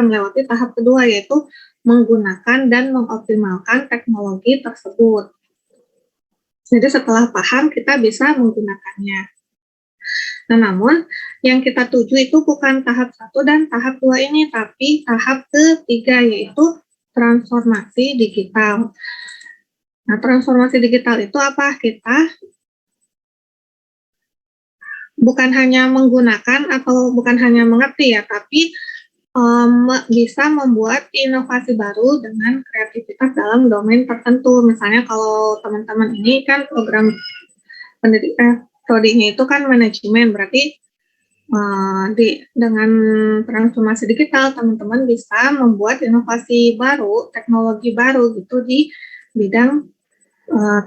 melewati tahap kedua, yaitu menggunakan dan mengoptimalkan teknologi tersebut. Jadi setelah paham, kita bisa menggunakannya. Nah, namun yang kita tuju itu bukan tahap 1 dan tahap 2 ini, tapi tahap ketiga, yaitu transformasi digital. Nah, transformasi digital itu apa? Kita bukan hanya menggunakan atau bukan hanya mengerti ya, tapi bisa membuat inovasi baru dengan kreativitas dalam domain tertentu. Misalnya kalau teman-teman ini kan program pendidikan prodinya itu kan manajemen, berarti dengan transformasi digital teman-teman bisa membuat inovasi baru, teknologi baru gitu di bidang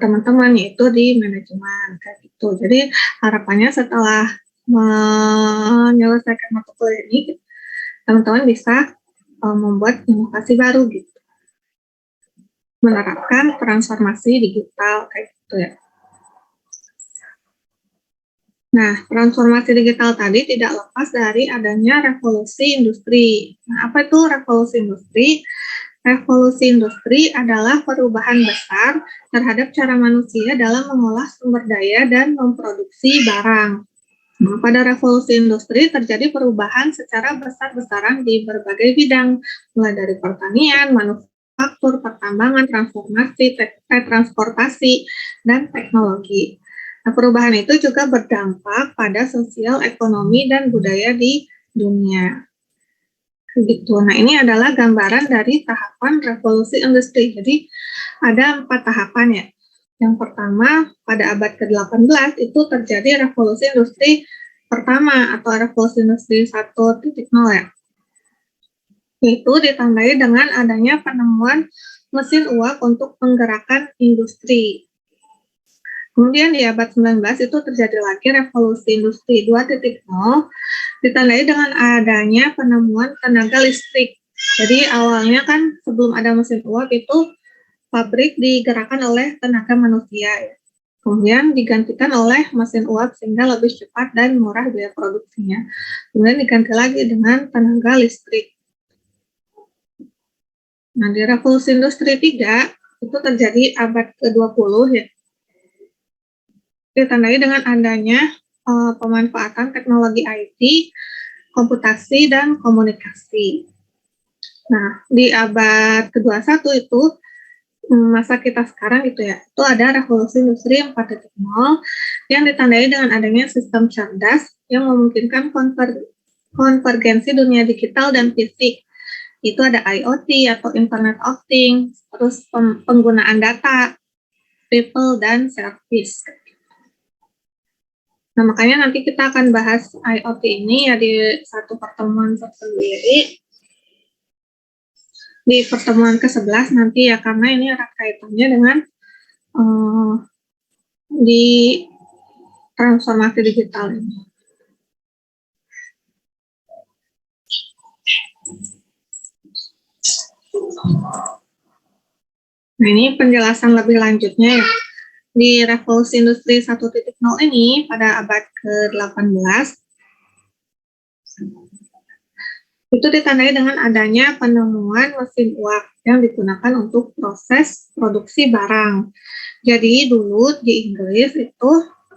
teman-teman, yaitu di manajemen kayak gitu. Jadi harapannya setelah menyelesaikan mata kuliah ini, teman-teman bisa membuat inovasi baru gitu, menerapkan transformasi digital kayak gitu ya. Nah, transformasi digital tadi tidak lepas dari adanya revolusi industri. Nah, apa itu revolusi industri? Revolusi industri adalah perubahan besar terhadap cara manusia dalam mengolah sumber daya dan memproduksi barang. Nah, pada revolusi industri terjadi perubahan secara besar-besaran di berbagai bidang, mulai dari pertanian, manufaktur, pertambangan, transportasi, dan teknologi. Nah, perubahan itu juga berdampak pada sosial, ekonomi, dan budaya di dunia. Gitu. Nah, ini adalah gambaran dari tahapan revolusi industri. Jadi, ada 4 tahapan ya. Yang pertama, pada abad ke-18 itu terjadi revolusi industri pertama atau revolusi industri 1.0 ya. Itu ditandai dengan adanya penemuan mesin uap untuk menggerakkan industri. Kemudian di abad 19 itu terjadi lagi revolusi industri 2.0, ditandai dengan adanya penemuan tenaga listrik. Jadi awalnya kan sebelum ada mesin uap itu pabrik digerakkan oleh tenaga manusia ya. Kemudian digantikan oleh mesin uap sehingga lebih cepat dan murah biaya produksinya. Kemudian diganti lagi dengan tenaga listrik. Nah, di revolusi industri 3 itu terjadi abad ke-20 ya. Ditandai dengan adanya pemanfaatan teknologi IT, komputasi, dan komunikasi. Nah, di abad ke-21 itu masa kita sekarang gitu ya, itu ada revolusi industri 4.0 yang ditandai dengan adanya sistem cerdas yang memungkinkan konvergensi dunia digital dan fisik. Itu ada IoT atau Internet of Things, terus penggunaan data, people, dan service. Nah, makanya nanti kita akan bahas IoT ini ya di satu pertemuan tersendiri. Di pertemuan ke-11 nanti ya, karena ini erat kaitannya dengan di transformasi digital ini. Nah, ini penjelasan lebih lanjutnya ya. Di revolusi industri 1.0 ini pada abad ke-18 itu ditandai dengan adanya penemuan mesin uap yang digunakan untuk proses produksi barang. Jadi dulu di Inggris itu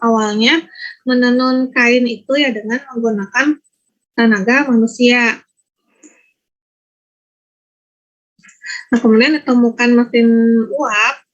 awalnya menenun kain itu ya dengan menggunakan tenaga manusia. Nah, kemudian ditemukan mesin uap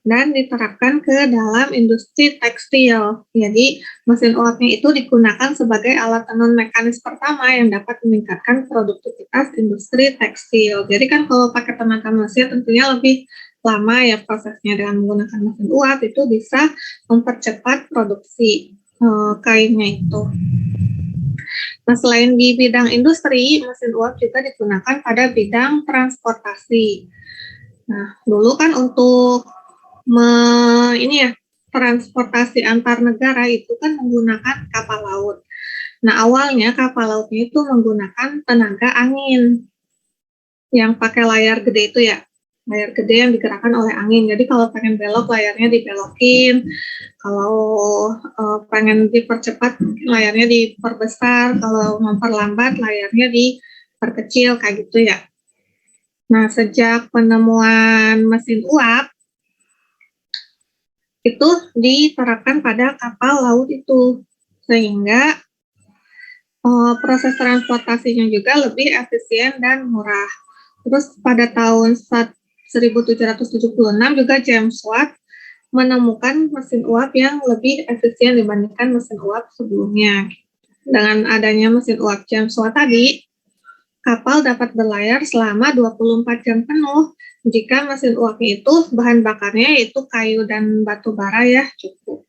dan diterapkan ke dalam industri tekstil. Jadi, mesin uapnya itu digunakan sebagai alat tenun mekanis pertama yang dapat meningkatkan produktivitas industri tekstil. Jadi kan kalau pakai tenaga manusia tentunya lebih lama ya prosesnya. Dengan menggunakan mesin uap itu bisa mempercepat produksi kainnya itu. Nah, selain di bidang industri, mesin uap juga digunakan pada bidang transportasi. Nah, dulu kan untuk transportasi antar negara itu kan menggunakan kapal laut. Nah, awalnya kapal lautnya itu menggunakan tenaga angin yang pakai layar gede itu ya, layar gede yang digerakkan oleh angin. Jadi kalau pengen belok layarnya dibelokin, kalau pengen dipercepat layarnya diperbesar, kalau memperlambat layarnya perkecil kayak gitu ya. Nah, sejak penemuan mesin uap itu diterapkan pada kapal laut itu, sehingga proses transportasinya juga lebih efisien dan murah. Terus pada tahun 1776 juga James Watt menemukan mesin uap yang lebih efisien dibandingkan mesin uap sebelumnya. Dengan adanya mesin uap James Watt tadi, kapal dapat berlayar selama 24 jam penuh. Jika mesin uapnya itu bahan bakarnya itu kayu dan batu bara ya cukup.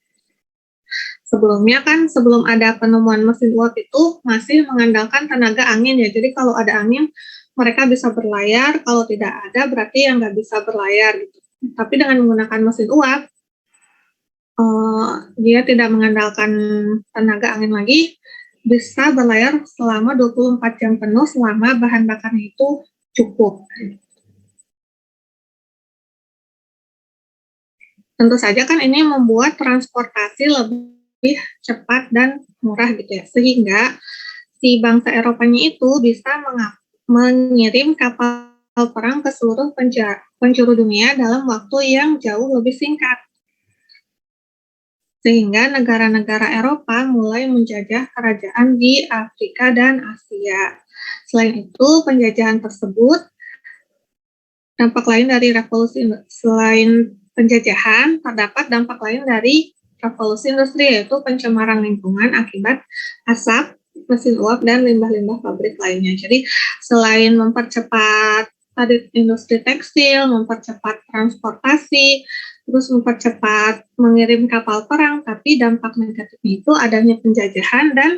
Sebelumnya kan sebelum ada penemuan mesin uap itu masih mengandalkan tenaga angin ya. Jadi kalau ada angin mereka bisa berlayar, kalau tidak ada berarti yang nggak bisa berlayar gitu. Tapi dengan menggunakan mesin uap, dia tidak mengandalkan tenaga angin lagi, bisa berlayar selama 24 jam penuh selama bahan bakarnya itu cukup. Tentu saja kan ini membuat transportasi lebih cepat dan murah gitu ya, sehingga si bangsa Eropanya itu bisa mengirim kapal perang ke seluruh penjuru dunia dalam waktu yang jauh lebih singkat. Sehingga negara-negara Eropa mulai menjajah kerajaan di Afrika dan Asia. Selain itu, penjajahan tersebut dampak lain dari revolusi, selain penjajahan, terdapat dampak lain dari revolusi industri, yaitu pencemaran lingkungan akibat asap, mesin uap, dan limbah-limbah pabrik lainnya. Jadi, selain mempercepat tadi industri tekstil, mempercepat transportasi, terus mempercepat mengirim kapal perang, tapi dampak negatifnya itu adanya penjajahan dan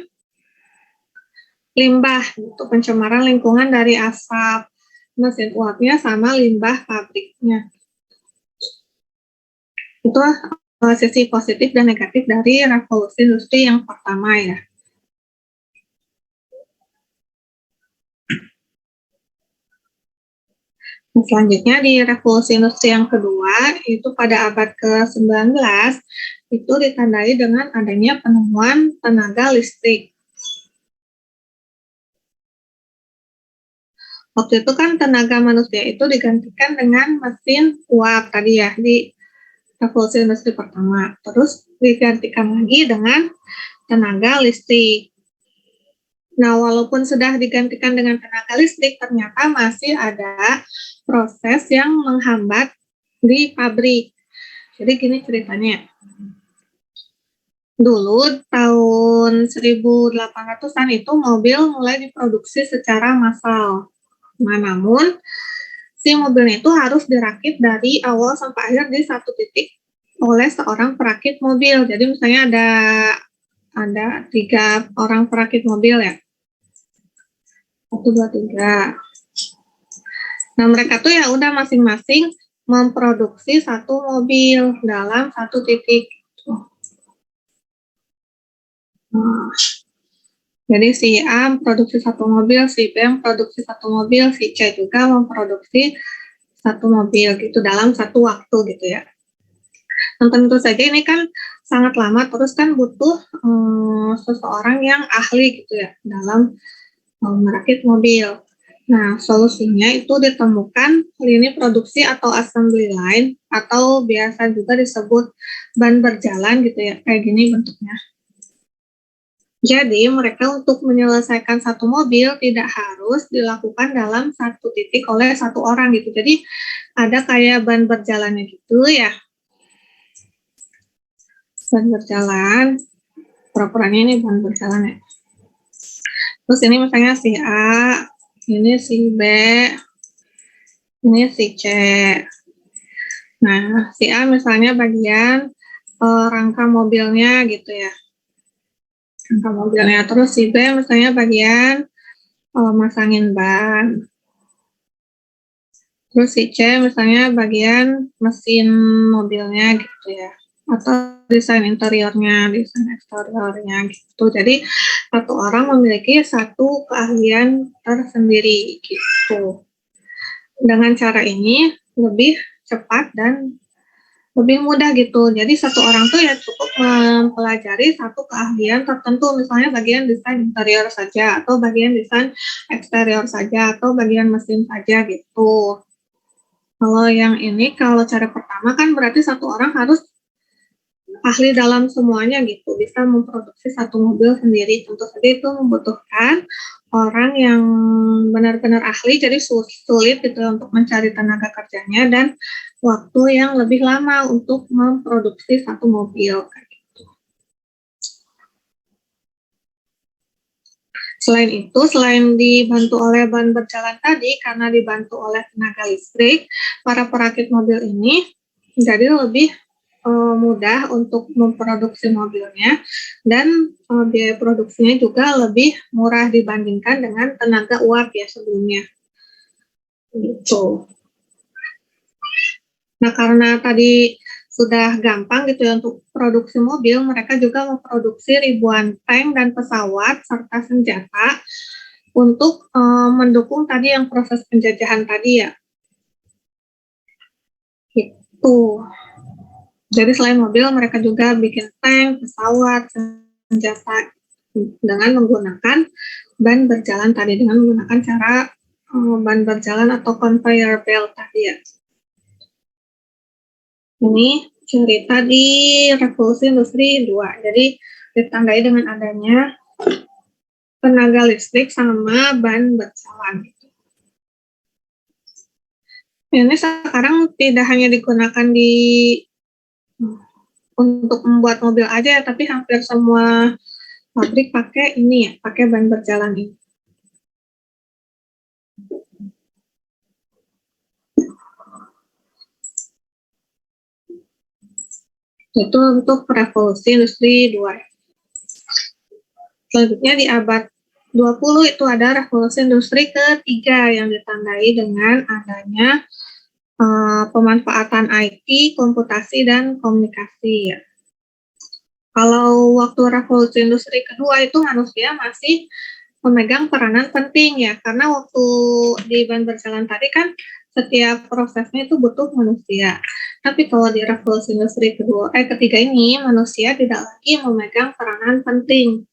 limbah, itu pencemaran lingkungan dari asap, mesin uapnya, sama limbah pabriknya. Itu sisi positif dan negatif dari revolusi industri yang pertama ya. Selanjutnya di revolusi industri yang kedua, itu pada abad ke-19, itu ditandai dengan adanya penemuan tenaga listrik. Waktu itu kan tenaga manusia itu digantikan dengan mesin uap tadi ya di revolusi industri pertama. Terus digantikan lagi dengan tenaga listrik. Nah, walaupun sudah digantikan dengan tenaga listrik, ternyata masih ada proses yang menghambat di pabrik. Jadi gini ceritanya. Dulu tahun 1800-an itu mobil mulai diproduksi secara massal. Nah, namun si mobilnya itu harus dirakit dari awal sampai akhir di satu titik oleh seorang perakit mobil. Jadi misalnya ada 3 orang perakit mobil ya. 1, 2, 3. Nah, mereka tuh ya udah masing-masing memproduksi satu mobil dalam satu titik. Nah, jadi si A memproduksi satu mobil, si B memproduksi satu mobil, si C juga memproduksi satu mobil gitu dalam satu waktu gitu ya. Dan tentu saja ini kan sangat lama, terus kan butuh seseorang yang ahli gitu ya dalam merakit mobil. Nah, solusinya itu ditemukan lini produksi atau assembly line, atau biasa juga disebut ban berjalan gitu ya, kayak gini bentuknya. Jadi, mereka untuk menyelesaikan satu mobil tidak harus dilakukan dalam satu titik oleh satu orang gitu. Jadi, ada kayak ban berjalannya gitu ya. Ban berjalan, pura-puranya ini ban berjalan ya. Terus ini misalnya si A, ini si B, ini si C. Nah, si A misalnya bagian rangka mobilnya gitu ya. Rangka mobilnya. Terus si B misalnya bagian masangin ban. Terus si C misalnya bagian mesin mobilnya gitu ya. Atau desain interiornya, desain eksteriornya gitu. Jadi satu orang memiliki satu keahlian tersendiri gitu. Dengan cara ini lebih cepat dan lebih mudah gitu. Jadi satu orang tuh ya cukup mempelajari satu keahlian tertentu, misalnya bagian desain interior saja, atau bagian desain eksterior saja, atau bagian mesin saja gitu. Kalau yang ini, kalau cara pertama kan berarti satu orang harus ahli dalam semuanya gitu, bisa memproduksi satu mobil sendiri. Tentu saja itu membutuhkan orang yang benar-benar ahli, jadi sulit gitu untuk mencari tenaga kerjanya dan waktu yang lebih lama untuk memproduksi satu mobil. Selain itu, selain dibantu oleh ban berjalan tadi, karena dibantu oleh tenaga listrik, para perakit mobil ini jadi lebih mudah untuk memproduksi mobilnya dan biaya produksinya juga lebih murah dibandingkan dengan tenaga uap ya sebelumnya. Gitu. Nah, karena tadi sudah gampang gitu ya untuk produksi mobil, mereka juga memproduksi ribuan tank dan pesawat serta senjata untuk mendukung tadi yang proses penjajahan tadi ya. Gitu. Jadi selain mobil, mereka juga bikin tank, pesawat, senjata dengan menggunakan ban berjalan tadi, dengan menggunakan cara ban berjalan atau conveyor belt tadi ya. Ini cerita di Revolusi Industri 2. Jadi ditandai dengan adanya tenaga listrik sama ban berjalan. Ini sekarang tidak hanya digunakan untuk membuat mobil aja, tapi hampir semua pabrik pakai ini ya, pakai ban berjalan ini. Itu untuk Revolusi Industri 2. Selanjutnya di abad 20 itu ada Revolusi Industri ketiga yang ditandai dengan adanya pemanfaatan IT, komputasi, dan komunikasi ya. Kalau waktu Revolusi Industri kedua itu manusia masih memegang peranan penting ya, karena waktu di ban berjalan tadi kan setiap prosesnya itu butuh manusia. Tapi kalau di Revolusi Industri ketiga ini manusia tidak lagi memegang peranan penting.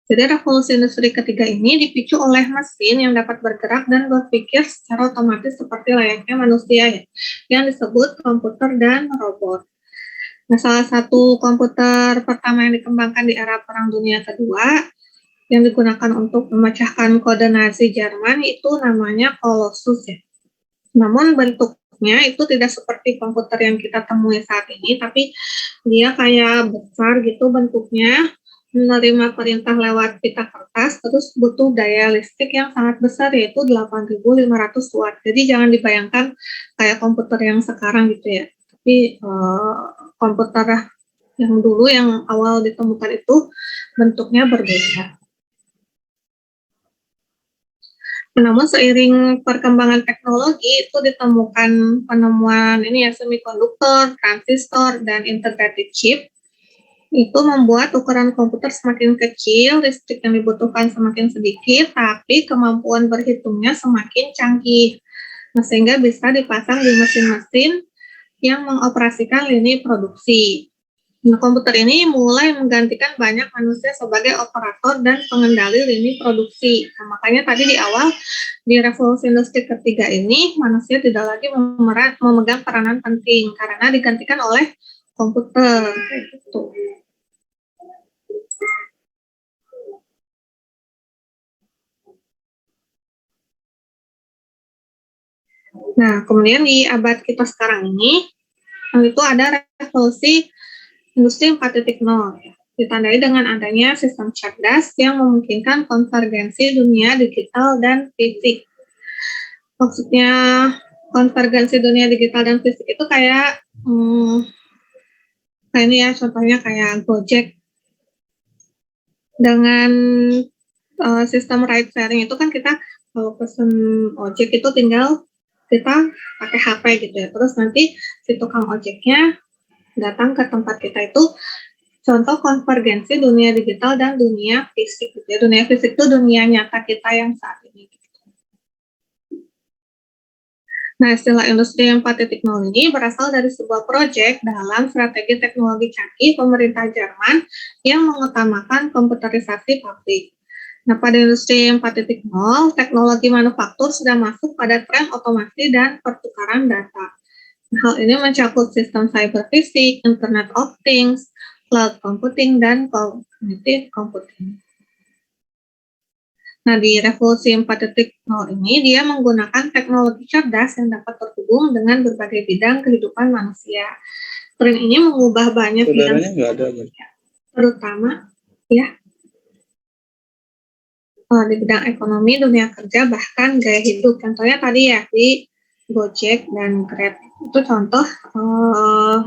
Jadi revolusi industri ketiga ini dipicu oleh mesin yang dapat bergerak dan berpikir secara otomatis seperti layaknya manusia ya, yang disebut komputer dan robot. Nah, salah satu komputer pertama yang dikembangkan di era Perang Dunia Kedua yang digunakan untuk memecahkan kode Nazi Jerman itu namanya Colossus ya. Namun bentuknya itu tidak seperti komputer yang kita temui saat ini, tapi dia kayak besar gitu bentuknya, menerima perintah lewat pita kertas, terus butuh daya listrik yang sangat besar yaitu 8.500 watt. Jadi jangan dibayangkan kayak komputer yang sekarang gitu ya. Tapi komputer yang dulu yang awal ditemukan itu bentuknya berbeda. Namun seiring perkembangan teknologi itu ditemukan penemuan ini ya semikonduktor, transistor, dan integrated chip. Itu membuat ukuran komputer semakin kecil, listrik yang dibutuhkan semakin sedikit, tapi kemampuan berhitungnya semakin canggih. Nah, sehingga bisa dipasang di mesin-mesin yang mengoperasikan lini produksi. Nah, komputer ini mulai menggantikan banyak manusia sebagai operator dan pengendali lini produksi. Nah, makanya tadi di awal, di revolusi industri ketiga ini, manusia tidak lagi memegang peranan penting, karena digantikan oleh komputer. Gitu. Nah, kemudian di abad kita sekarang ini, itu ada revolusi industri 4.0 ya, ditandai dengan adanya sistem cerdas yang memungkinkan konvergensi dunia digital dan fisik. Maksudnya konvergensi dunia digital dan fisik itu kayak ini ya, contohnya kayak Gojek dengan sistem ride sharing itu kan kita kalau pesen ojek itu tinggal kita pakai HP gitu ya, terus nanti si tukang ojeknya datang ke tempat kita. Itu contoh konvergensi dunia digital dan dunia fisik gitu ya. Dunia fisik itu dunia nyata kita yang saat ini. Nah, istilah industri 4.0 ini berasal dari sebuah proyek dalam strategi teknologi canggih pemerintah Jerman yang mengutamakan komputerisasi pabrik. Nah, pada industri 4.0, teknologi manufaktur sudah masuk pada tren otomasi dan pertukaran data. Hal ini mencakup sistem cyber fisik, Internet of Things, cloud computing, dan cognitive computing. Nah, di revolusi 4.0 ini, dia menggunakan teknologi cerdas yang dapat terhubung dengan berbagai bidang kehidupan manusia. Tren ini mengubah banyak bidang, terutama ya di bidang ekonomi, dunia kerja, bahkan gaya hidup. Contohnya tadi ya, di Gojek dan Grab. Itu contoh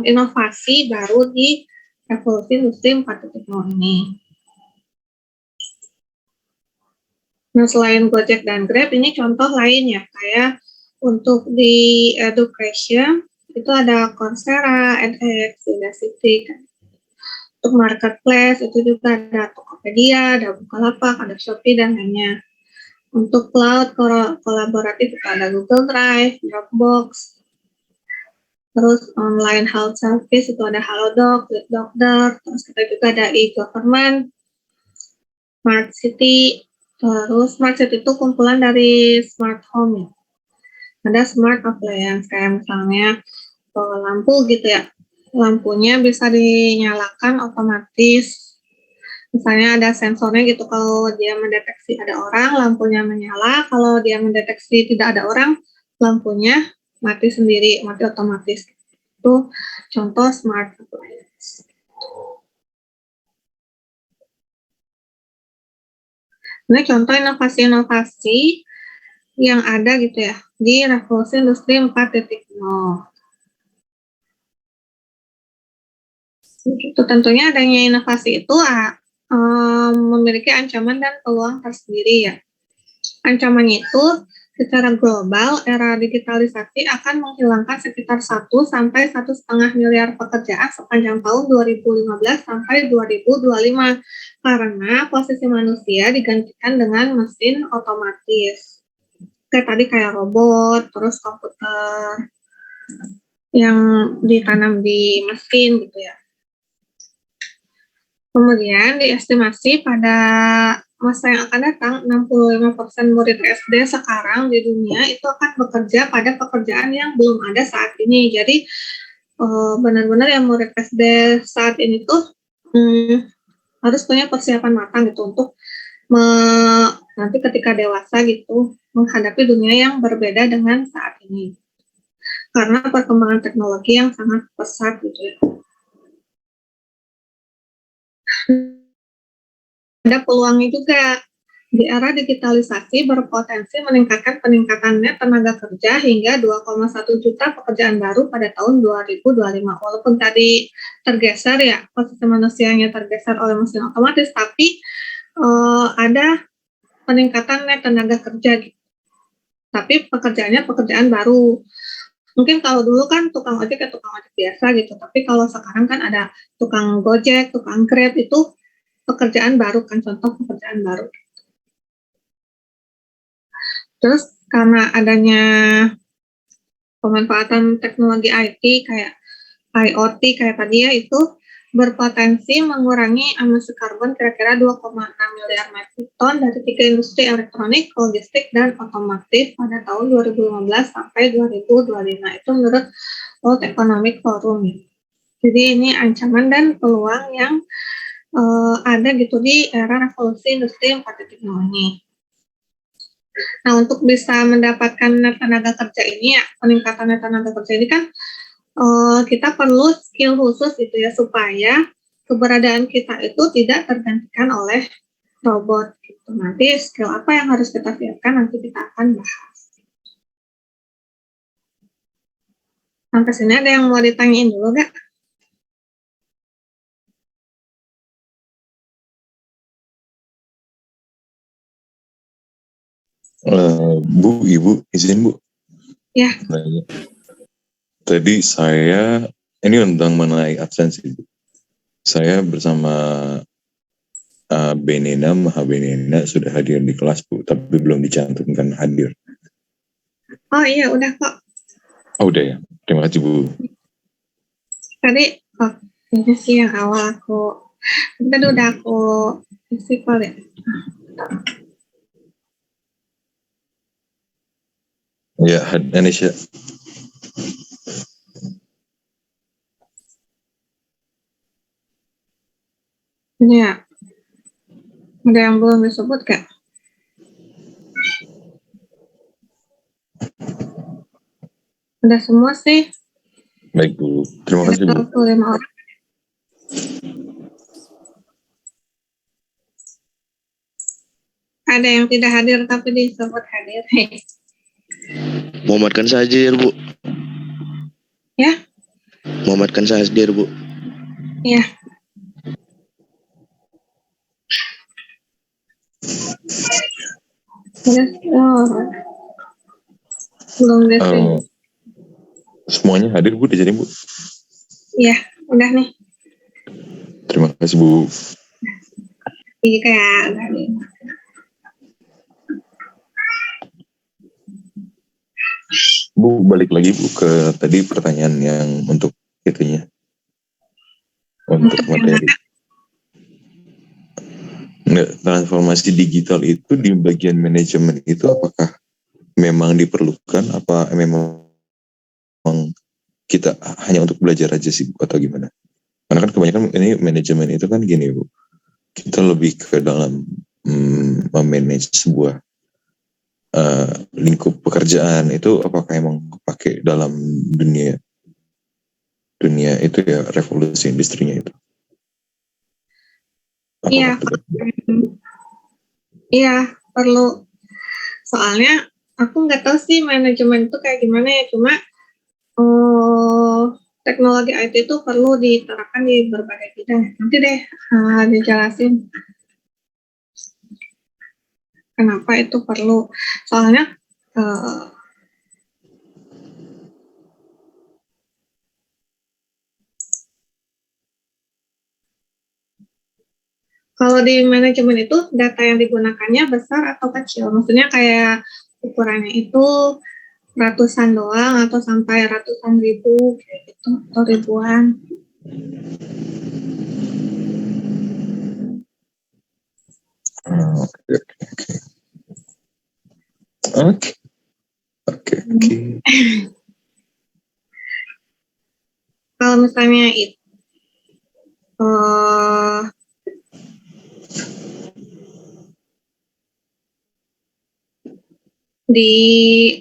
inovasi baru di revolusi industri 4.0 ini. Nah, selain Gojek dan Grab, ini contoh lain ya, kayak untuk di education, itu ada Coursera, edX, Udacity. Untuk marketplace, itu juga ada Tokopedia, ada Bukalapak, ada Shopee, dan lainnya. Untuk cloud kolaboratif, itu ada Google Drive, Dropbox. Terus online health service, itu ada Halodoc, Doctor. Terus kita juga ada e-government, Smart City. Terus smart city itu kumpulan dari smart home ya. Ada smart appliance kayak misalnya lampu gitu ya. Lampunya bisa dinyalakan otomatis. Misalnya ada sensornya gitu, kalau dia mendeteksi ada orang, lampunya menyala. Kalau dia mendeteksi tidak ada orang, lampunya mati sendiri, mati otomatis. Itu contoh smart appliance. Ini contoh inovasi-inovasi yang ada gitu ya di revolusi industri 4.0. Gitu. Tentunya adanya inovasi itu memiliki ancaman dan peluang tersendiri ya. Ancamannya itu secara global, era digitalisasi akan menghilangkan sekitar 1 sampai 1,5 miliar pekerjaan sepanjang tahun 2015 sampai 2025 karena posisi manusia digantikan dengan mesin otomatis. Kayak tadi kayak robot, terus komputer yang ditanam di mesin gitu ya. Kemudian diestimasi pada masa yang akan datang, 65% murid SD sekarang di dunia itu akan bekerja pada pekerjaan yang belum ada saat ini. Jadi benar-benar yang murid SD saat ini tuh harus punya persiapan matang gitu untuk nanti ketika dewasa gitu menghadapi dunia yang berbeda dengan saat ini. Karena perkembangan teknologi yang sangat pesat gitu ya. Ada peluangnya juga. Di era digitalisasi berpotensi meningkatkan peningkatannya tenaga kerja hingga 2,1 juta pekerjaan baru pada tahun 2025. Walaupun tadi tergeser ya, posisi manusianya tergeser oleh mesin otomatis, tapi ada peningkatannya tenaga kerja gitu. Tapi pekerjaannya pekerjaan baru. Mungkin kalau dulu kan tukang ojek ya tukang ojek biasa gitu, tapi kalau sekarang kan ada tukang Gojek, tukang Grab, itu pekerjaan baru kan, contoh pekerjaan baru. Terus karena adanya pemanfaatan teknologi IT kayak IoT kayak tadi ya, itu berpotensi mengurangi emisi karbon kira-kira 2,6 miliar metrik ton dari 3 industri elektronik, logistik, dan otomotif pada tahun 2015 sampai 2025. Itu menurut World Economic Forum. Jadi ini ancaman dan peluang yang ada gitu di era revolusi industri 4.0 ini. Nah, untuk bisa mendapatkan tenaga kerja ini ya, peningkatan tenaga kerja ini kan kita perlu skill khusus gitu ya, supaya keberadaan kita itu tidak tergantikan oleh robot gitu. Nanti skill apa yang harus kita siapkan nanti kita akan bahas. Sampai sini ada yang mau ditanyain dulu nggak? Bu, Ibu, izin Bu. Ya. Tadi saya, ini tentang mengenai absensi Bu. Saya bersama Benina, Maha Benina sudah hadir di kelas Bu, tapi belum dicantumkan hadir. Oh iya, udah kok. Oh udah ya, terima kasih Bu. Tadi, ini sih yang awal tadi udah aku isi call ya. Ya, Indonesia. Ini ya, ada yang belum disebut Kak? Udah semua sih. Baik Bu, terima Ada kasih Bu. 25 orang. Ada yang tidak hadir tapi disebut hadir. Muhammad kan hadir Bu. Ya? Muhammad kan hadir Bu. Ya. Belum deh. Semuanya hadir Bu di sini Bu. Iya, udah nih. Terima kasih Bu. Iya kayak udah nih. Bu, balik lagi Bu ke tadi pertanyaan yang untuk itunya. Untuk materi. Nggak, transformasi digital itu di bagian manajemen itu apakah memang diperlukan, apa memang kita hanya untuk belajar aja sih Bu, atau gimana? Karena kan kebanyakan ini manajemen itu kan gini Bu, kita lebih ke dalam memanage sebuah lingkup pekerjaan itu apakah emang pakai dalam dunia itu ya, revolusi industrinya itu? Iya. Iya, perlu. Soalnya aku nggak tahu sih manajemen itu kayak gimana ya, cuma teknologi IT itu perlu diterapkan di berbagai bidang. Nanti deh dijelasin kenapa itu perlu. Soalnya kalau di manajemen itu data yang digunakannya besar atau kecil? Maksudnya kayak ukurannya itu ratusan doang atau sampai ratusan ribu kayak gitu atau ribuan? Oke. Kalau misalnya itu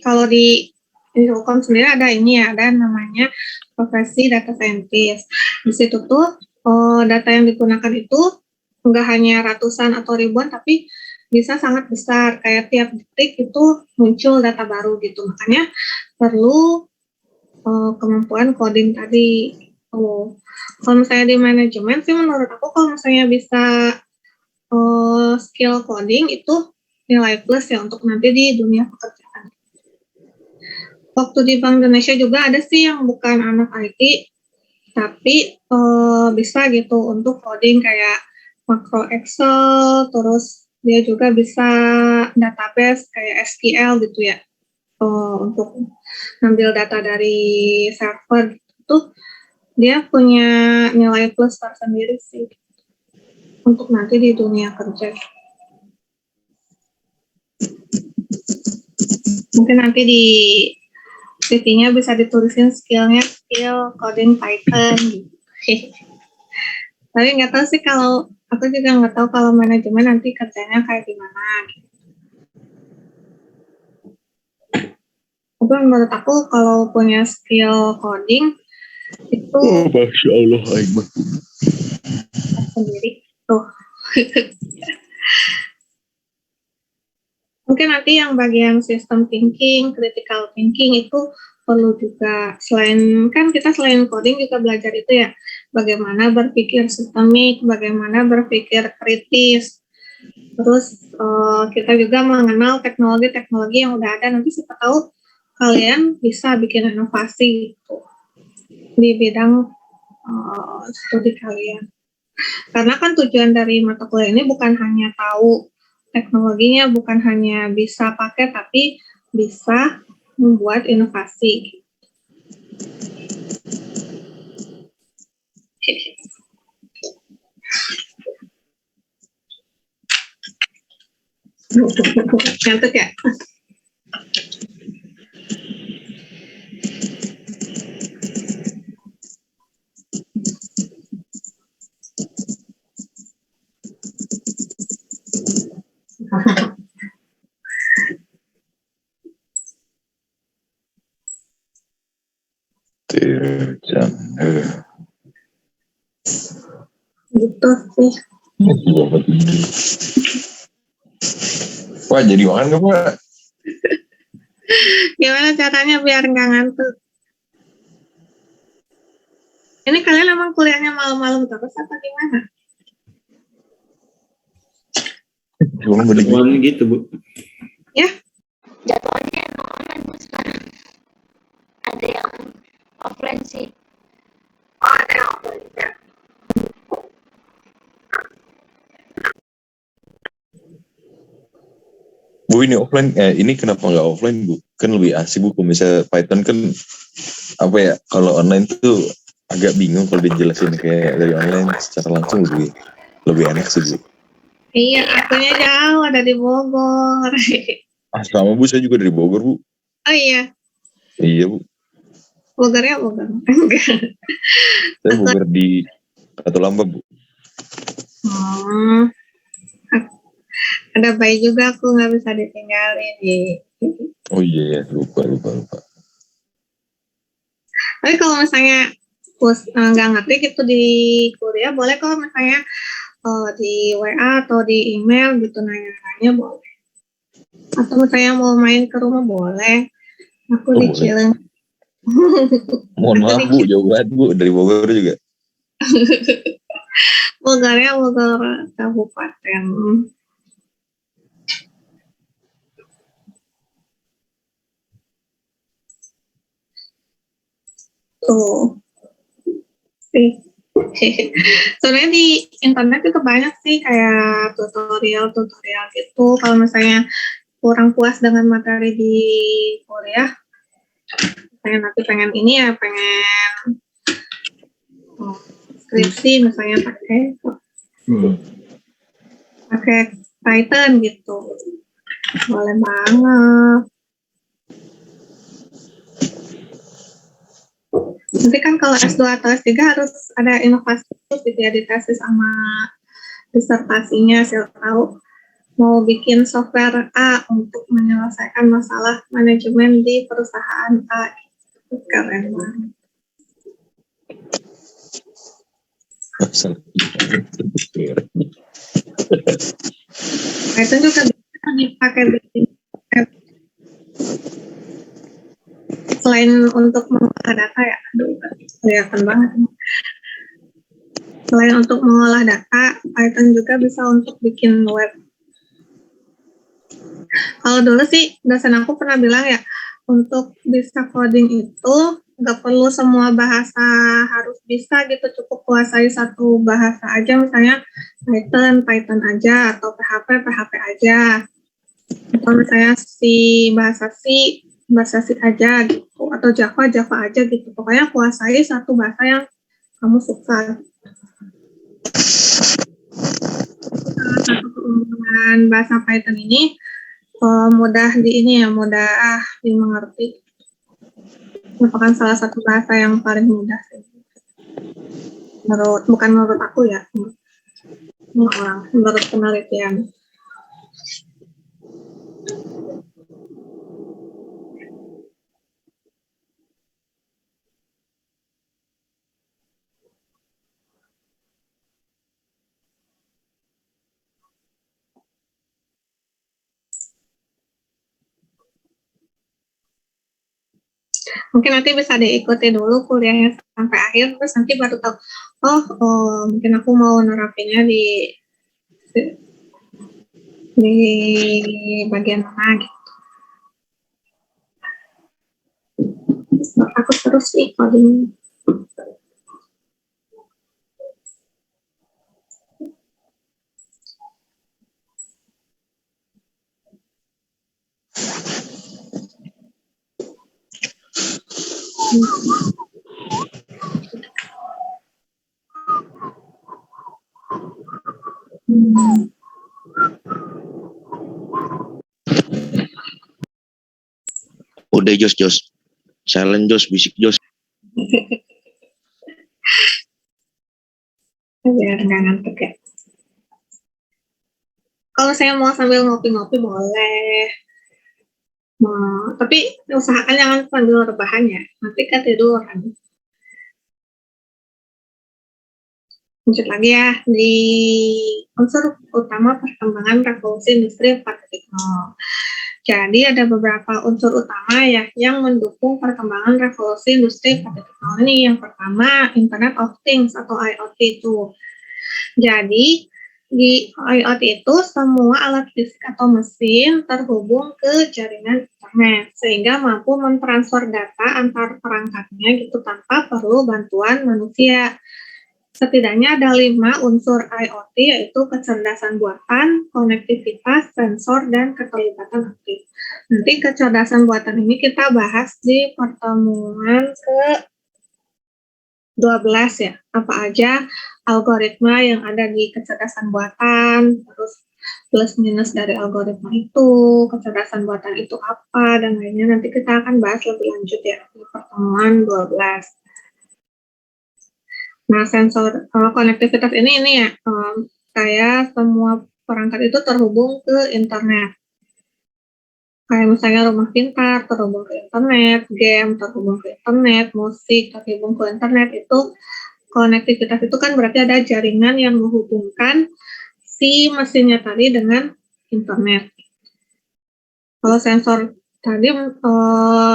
kalau di Telkom sendiri ada ini ya, ada namanya profesi data scientist. Di situ tuh data yang digunakan itu nggak hanya ratusan atau ribuan, tapi bisa sangat besar. Kayak tiap detik itu muncul data baru gitu. Makanya perlu kemampuan coding tadi. Kalau misalnya di manajemen sih menurut aku kalau misalnya bisa skill coding itu nilai plus ya untuk nanti di dunia pekerjaan. Waktu di Bank Indonesia juga ada sih yang bukan anak IT, tapi bisa gitu untuk coding kayak makro Excel, terus dia juga bisa database kayak SQL gitu ya, untuk ngambil data dari server gitu. Dia punya nilai plus tersendiri sih untuk nanti di dunia kerja. Mungkin nanti di CV-nya bisa ditulisin skill coding Python gitu. Tapi nggak tahu sih, kalau aku juga nggak tahu kalau manajemen nanti kerjanya kayak gimana. Tapi menurut aku kalau punya skill coding itu Masya Allah, Aimah. sendiri tuh. Mungkin nanti yang bagian system thinking, critical thinking itu perlu juga. Selain coding juga belajar itu ya, bagaimana berpikir sistemik, bagaimana berpikir kritis. Terus kita juga mengenal teknologi-teknologi yang udah ada. Nanti siapa tahu kalian bisa bikin inovasi gitu di bidang studi kalian. Karena kan tujuan dari mata kuliah ini bukan hanya tahu teknologinya, bukan hanya bisa pakai, tapi bisa membuat inovasi. Ngantuk ya? Jam. Gitu sih. Wah, jadi makan nggak Pak? Gimana caranya biar nggak ngantuk? Ini kalian emang kuliahnya malam-malam terus apa gimana? Cuma beli Jadwalnya gitu, Bu. Ya? Jadwalnya emang online Bu sekarang. Ada yang offline sih. Oh, ada yang offline ya. Bu, ini offline, ini kenapa nggak offline Bu? Kan lebih asik Bu, kalau misalnya Python kan apa ya, kalau online tuh agak bingung kalau dijelasin kayak dari online secara langsung lebih enak sih Bu. Iya, akunya jauh, ada di Bogor. Ah, sama Bu, saya juga dari Bogor Bu. Oh iya, Iya Bu, Bogornya Bogor. Enggak. saya Bogor di Katulampa Bu. Hmm, ada bayi juga aku nggak bisa ditinggalin di. Oh iya, lupa. Tapi kalau misalnya nggak ngerti gitu di kuliah, boleh kalau misalnya di WA atau di email gitu nanya-nanya boleh. Atau misalnya mau main ke rumah boleh. Aku Oh, di boleh. Cileng. Mohon maaf Bu, jauh banget Bu, dari Bogor juga. Bogornya Bogor Kabupaten. Tuh. Sebenarnya di internet itu banyak sih kayak tutorial gitu. Kalau misalnya kurang puas dengan materi di kuliah, pengen ini ya, pengen skripsi misalnya pakai Python gitu, boleh banget. Nanti kan kalau S2 atau S3 harus ada inovasi terus gitu ya di tesis sama disertasinya. Saya tahu mau bikin software A untuk menyelesaikan masalah manajemen di perusahaan A. Keren banget. Itu juga bisa dipakai bikin selain untuk mengolah data ya, aduh kelihatan banget. Selain untuk mengolah data, Python juga bisa untuk bikin web. Kalau dulu sih dosen aku pernah bilang ya, untuk bisa coding itu nggak perlu semua bahasa harus bisa gitu, cukup kuasai satu bahasa aja, misalnya Python aja, atau PHP aja, atau misalnya bahasa C aja gitu, atau Java aja gitu. Pokoknya kuasai satu bahasa yang kamu suka. Salah satu keunggulan bahasa Python ini mudah dimengerti. Merupakan salah satu bahasa yang paling mudah sih. Bukan menurut aku ya, menurut penelitian. Mungkin nanti bisa diikuti dulu kuliahnya sampai akhir, terus nanti baru tahu, mungkin aku mau nerapinnya di bagian mana gitu. Aku terus sih coding. Udah Jos. Silent Jos, bisik Jos. Biar nggak ngantuk ya. Kalau saya mau sambil ngopi-ngopi boleh. Tapi usahakan jangan sambil rebahan ya. Nanti ketiduran. Lanjut lagi ya, di unsur utama perkembangan revolusi industri 4.0. Jadi ada beberapa unsur utama ya yang mendukung perkembangan revolusi industri 4.0 ini. Yang pertama, Internet of Things atau IoT itu. Jadi di IoT itu semua alat fisik atau mesin terhubung ke jaringan internet sehingga mampu mentransfer data antar perangkatnya gitu tanpa perlu bantuan manusia. Setidaknya ada 5 unsur IoT, yaitu kecerdasan buatan, konektivitas, sensor, dan keterlibatan aktif. Nanti kecerdasan buatan ini kita bahas di pertemuan ke-12 ya. Apa aja algoritma yang ada di kecerdasan buatan, terus plus minus dari algoritma itu, kecerdasan buatan itu apa, dan lainnya. Nanti kita akan bahas lebih lanjut ya di pertemuan 12. Nah, sensor konektivitas ini ya, kayak semua perangkat itu terhubung ke internet. Kayak misalnya rumah pintar terhubung ke internet, game terhubung ke internet, musik terhubung ke internet, itu konektivitas itu kan berarti ada jaringan yang menghubungkan si mesinnya tadi dengan internet. Kalau sensor tadi,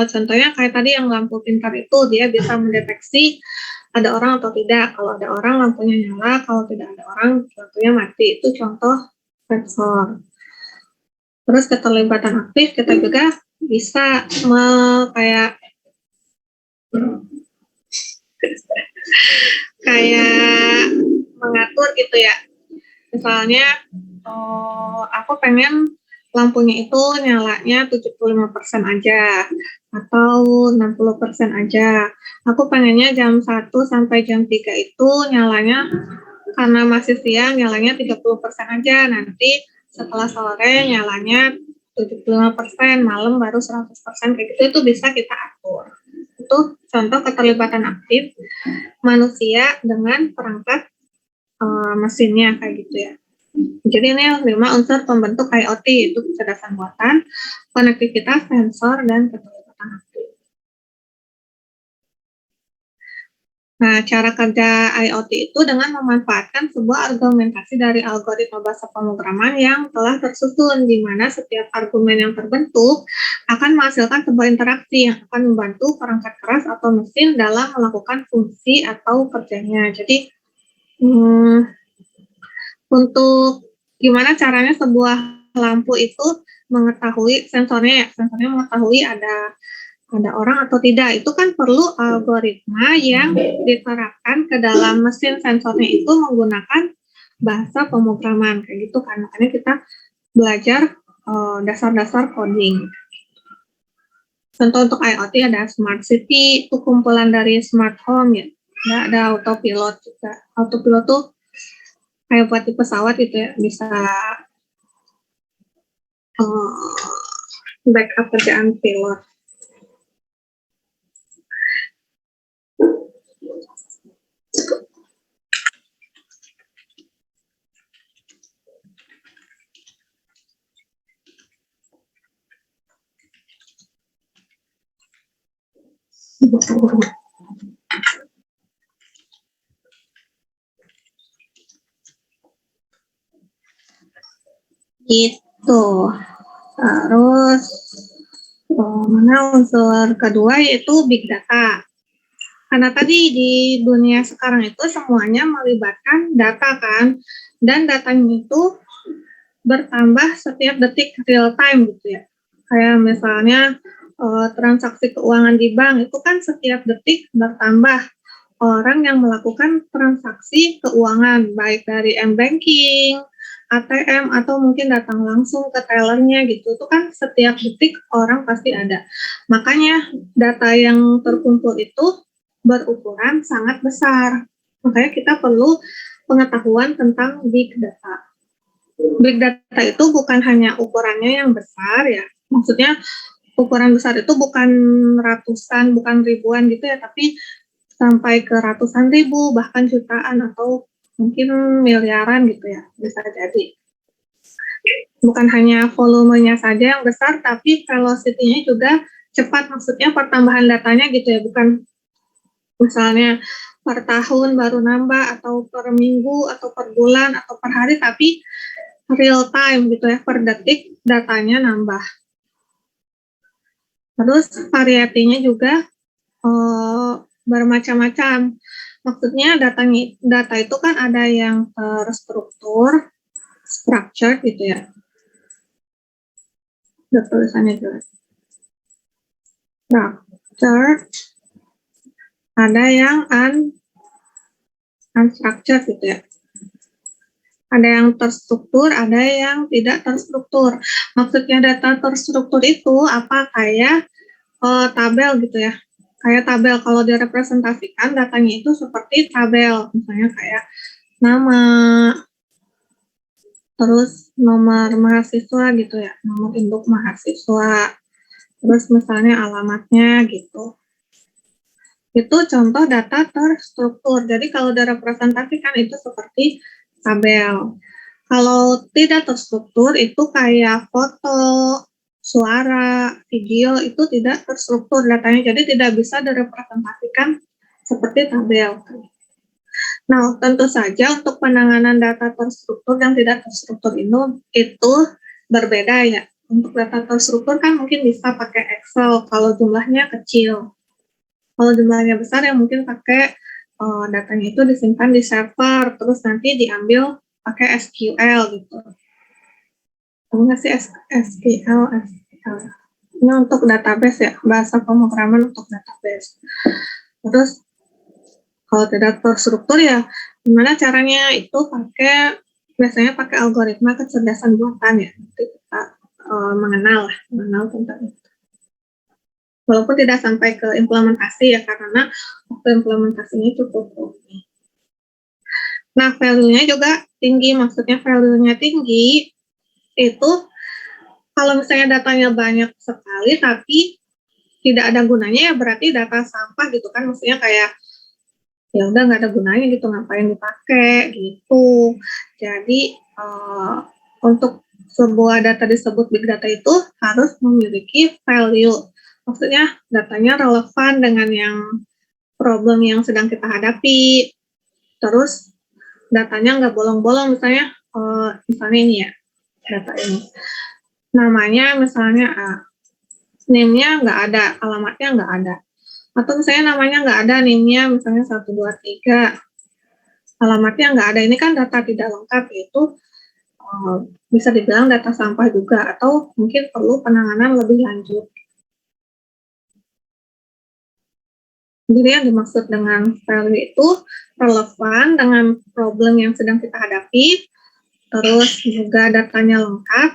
contohnya kayak tadi yang lampu pintar itu, dia bisa mendeteksi ada orang atau tidak. Kalau ada orang, lampunya nyala. Kalau tidak ada orang, lampunya mati. Itu contoh sensor. Terus keterlibatan aktif, kita juga bisa kayak mengatur gitu ya. Misalnya, aku pengen lampunya itu nyalanya 75% aja, atau 60% aja. Aku pengennya jam 1 sampai jam 3 itu nyalanya, karena masih siang, nyalanya 30% aja. Nanti setelah sore nyalanya 75%, malam baru 100%, kayak gitu. Itu bisa kita atur. Itu contoh keterlibatan aktif manusia dengan perangkat mesinnya, kayak gitu ya. Jadi ini 5 unsur pembentuk IoT, itu kecerdasan buatan, konektivitas, sensor, dan keterlibatan aktif. Nah, cara kerja IoT itu dengan memanfaatkan sebuah argumentasi dari algoritma bahasa pemrograman yang telah tersusun, di mana setiap argumen yang terbentuk akan menghasilkan sebuah interaksi yang akan membantu perangkat keras atau mesin dalam melakukan fungsi atau kerjanya. Jadi, untuk gimana caranya sebuah lampu itu mengetahui sensornya mengetahui ada orang atau tidak, itu kan perlu algoritma yang diterapkan ke dalam mesin sensornya itu menggunakan bahasa pemrograman, kayak gitu kan. Makanya kita belajar dasar-dasar coding. Contoh untuk IoT ada smart city, itu kumpulan dari smart home ya. Ada autopilot juga. Autopilot tuh kayak buat di pesawat itu ya, bisa backup kerjaan pilot. Gitu. Terus mana unsur kedua yaitu big data. Karena tadi di dunia sekarang itu semuanya melibatkan data kan, dan datanya itu bertambah setiap detik real time gitu ya. Kayak misalnya transaksi keuangan di bank itu kan setiap detik bertambah orang yang melakukan transaksi keuangan, baik dari m-banking, ATM, atau mungkin datang langsung ke tellernya gitu. Itu kan setiap detik orang pasti ada. Makanya data yang terkumpul itu berukuran sangat besar. Makanya kita perlu pengetahuan tentang big data. Big data itu bukan hanya ukurannya yang besar ya, maksudnya ukuran besar itu bukan ratusan, bukan ribuan gitu ya, tapi sampai ke ratusan ribu, bahkan jutaan atau mungkin miliaran gitu ya, bisa jadi. Bukan hanya volumenya saja yang besar, tapi velocity-nya juga cepat, maksudnya pertambahan datanya gitu ya, bukan misalnya per tahun baru nambah, atau per minggu, atau per bulan, atau per hari, tapi real time gitu ya, per detik datanya nambah. Terus variasinya juga bermacam-macam. Maksudnya data itu kan ada yang terstruktur, structured gitu ya. Udah tulisannya jelas. Structured, ada yang unstructured gitu ya. Ada yang terstruktur, ada yang tidak terstruktur. Maksudnya data terstruktur itu apa? Kayak tabel gitu ya. Kayak tabel, kalau direpresentasikan datanya itu seperti tabel. Misalnya kayak nama, terus nomor mahasiswa gitu ya, nomor induk mahasiswa, terus misalnya alamatnya gitu. Itu contoh data terstruktur. Jadi kalau direpresentasikan itu seperti tabel. Kalau tidak terstruktur itu kayak foto, suara, video, itu tidak terstruktur datanya. Jadi tidak bisa direpresentasikan seperti tabel. Nah, tentu saja untuk penanganan data terstruktur dan tidak terstruktur itu berbeda ya. Untuk data terstruktur kan mungkin bisa pakai Excel kalau jumlahnya kecil. Kalau jumlahnya besar ya mungkin pakai datanya itu disimpan di server, terus nanti diambil pakai SQL gitu. Enggak sih SQL. Ini untuk database ya, bahasa pemrograman untuk database. Terus kalau tidak terstruktur ya gimana caranya, itu biasanya pakai algoritma kecerdasan buatan ya. Nanti kita mengenal tentang itu. Walaupun tidak sampai ke implementasi ya, karena waktu implementasinya cukup rumit. Nah, value-nya juga tinggi. Maksudnya value-nya tinggi itu kalau misalnya datanya banyak sekali tapi tidak ada gunanya, ya berarti data sampah gitu kan. Maksudnya kayak ya udah nggak ada gunanya gitu, ngapain dipakai gitu. Jadi untuk sebuah data disebut big data itu harus memiliki value. Maksudnya datanya relevan dengan yang problem yang sedang kita hadapi. Terus datanya nggak bolong-bolong, misalnya ini ya, data ini. Namanya misalnya name-nya nggak ada, alamatnya nggak ada. Atau misalnya namanya nggak ada, name-nya misalnya 1, 2, 3, alamatnya nggak ada. Ini kan data tidak lengkap, yaitu bisa dibilang data sampah juga, atau mungkin perlu penanganan lebih lanjut. Jadi yang dimaksud dengan value itu relevan dengan problem yang sedang kita hadapi, terus juga datanya lengkap.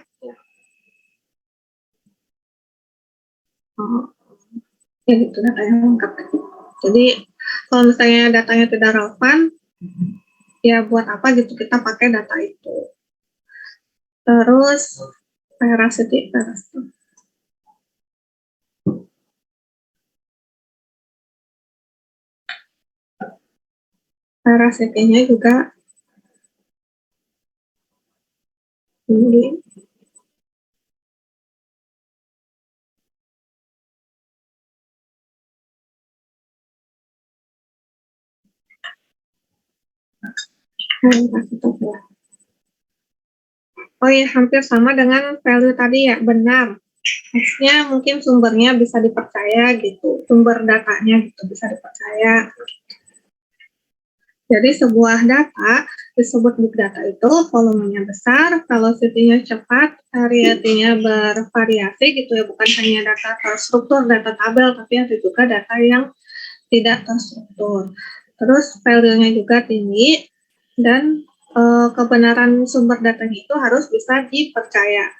Ya gitu, datanya lengkap. Jadi kalau misalnya datanya tidak relevan, ya buat apa gitu kita pakai data itu. Terus veracity-nya juga tinggi. Oh ya, hampir sama dengan value tadi ya, benar. Maksudnya mungkin sumbernya bisa dipercaya gitu, sumber datanya gitu bisa dipercaya. Jadi sebuah data disebut big data itu volumenya besar, velocity-nya cepat, variety-nya bervariasi gitu ya, bukan hanya data terstruktur, data tabel, tapi ada juga data yang tidak terstruktur. Terus value-nya juga tinggi, dan kebenaran sumber datanya itu harus bisa dipercaya.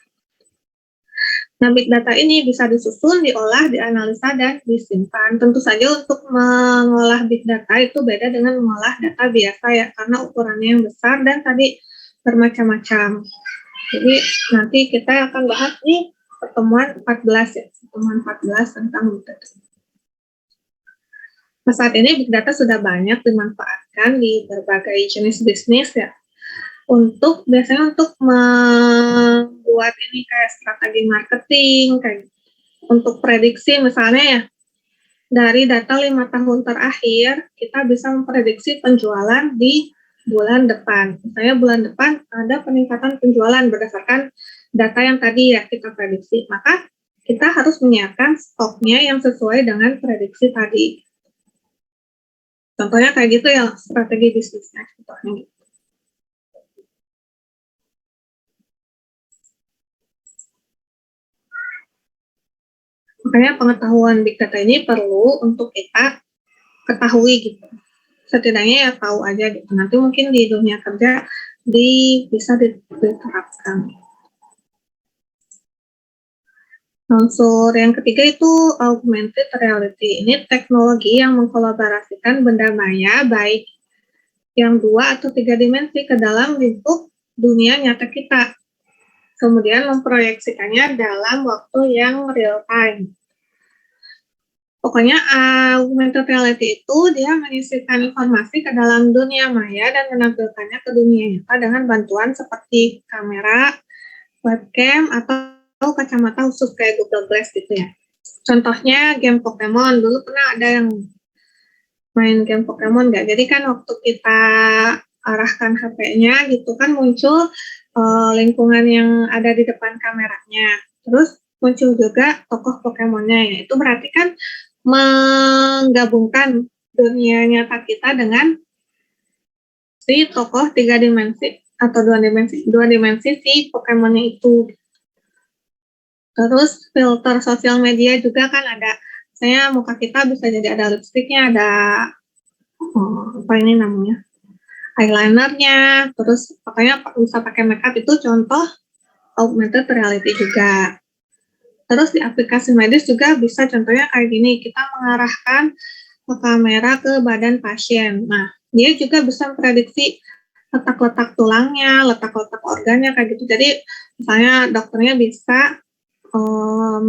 Nah, big data ini bisa disusun, diolah, dianalisa, dan disimpan. Tentu saja untuk mengolah big data itu beda dengan mengolah data biasa ya, karena ukurannya yang besar dan tadi bermacam-macam. Jadi nanti kita akan bahas nih pertemuan 14 ya, pertemuan 14 tentang Big Data. Nah, saat ini Big Data sudah banyak dimanfaatkan di berbagai jenis bisnis ya, biasanya untuk membuat ini kayak strategi marketing, kayak untuk prediksi misalnya ya, dari data 5 tahun terakhir, kita bisa memprediksi penjualan di bulan depan. Misalnya bulan depan ada peningkatan penjualan berdasarkan data yang tadi ya kita prediksi. Maka kita harus menyiapkan stoknya yang sesuai dengan prediksi tadi. Contohnya kayak gitu ya, strategi bisnisnya. Contohnya gitu. Makanya pengetahuan Big Data ini perlu untuk kita ketahui gitu. Setidaknya ya tahu aja gitu. Nanti mungkin di dunia kerja bisa diterapkan. Unsur yang ketiga itu augmented reality. Ini teknologi yang mengkolaborasikan benda maya baik yang 2 atau 3 dimensi ke dalam lingkup dunia nyata kita. Kemudian memproyeksikannya dalam waktu yang real time. Pokoknya augmented reality itu dia mengisikan informasi ke dalam dunia maya dan menampilkannya ke dunia nyata dengan bantuan seperti kamera, webcam, atau kacamata khusus kayak Google Glass gitu ya. Contohnya game Pokemon. Dulu pernah ada yang main game Pokemon nggak? Jadi kan waktu kita arahkan HP-nya gitu kan muncul lingkungan yang ada di depan kameranya. Terus muncul juga tokoh Pokemonnya ya. Itu berarti kan menggabungkan dunia nyata kita dengan si tokoh 3 dimensi atau 2 dimensi si Pokemonnya itu. Terus filter sosial media juga kan ada. Saya muka kita bisa jadi ada lipstiknya, ada apa ini namanya, eyelinernya, terus pokoknya bisa pakai makeup, itu contoh augmented reality juga. Terus di aplikasi medis juga bisa, contohnya kayak gini, kita mengarahkan kamera ke badan pasien. Nah, dia juga bisa memprediksi letak-letak tulangnya, letak-letak organnya kayak gitu. Jadi misalnya dokternya bisa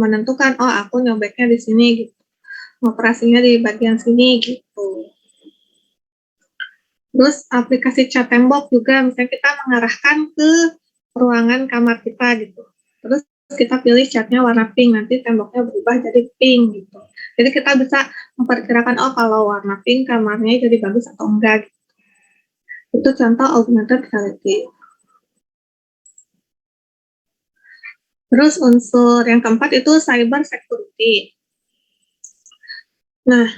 menentukan, oh aku nyobeknya di sini gitu, operasinya di bagian sini gitu. Terus aplikasi chat tembok juga, misalnya kita mengarahkan ke ruangan kamar kita gitu. Terus kita pilih catnya warna pink, nanti temboknya berubah jadi pink gitu. Jadi kita bisa memperkirakan, oh kalau warna pink kamarnya jadi bagus atau enggak gitu. Itu contoh augmented reality. Terus unsur yang keempat itu cyber security. Nah,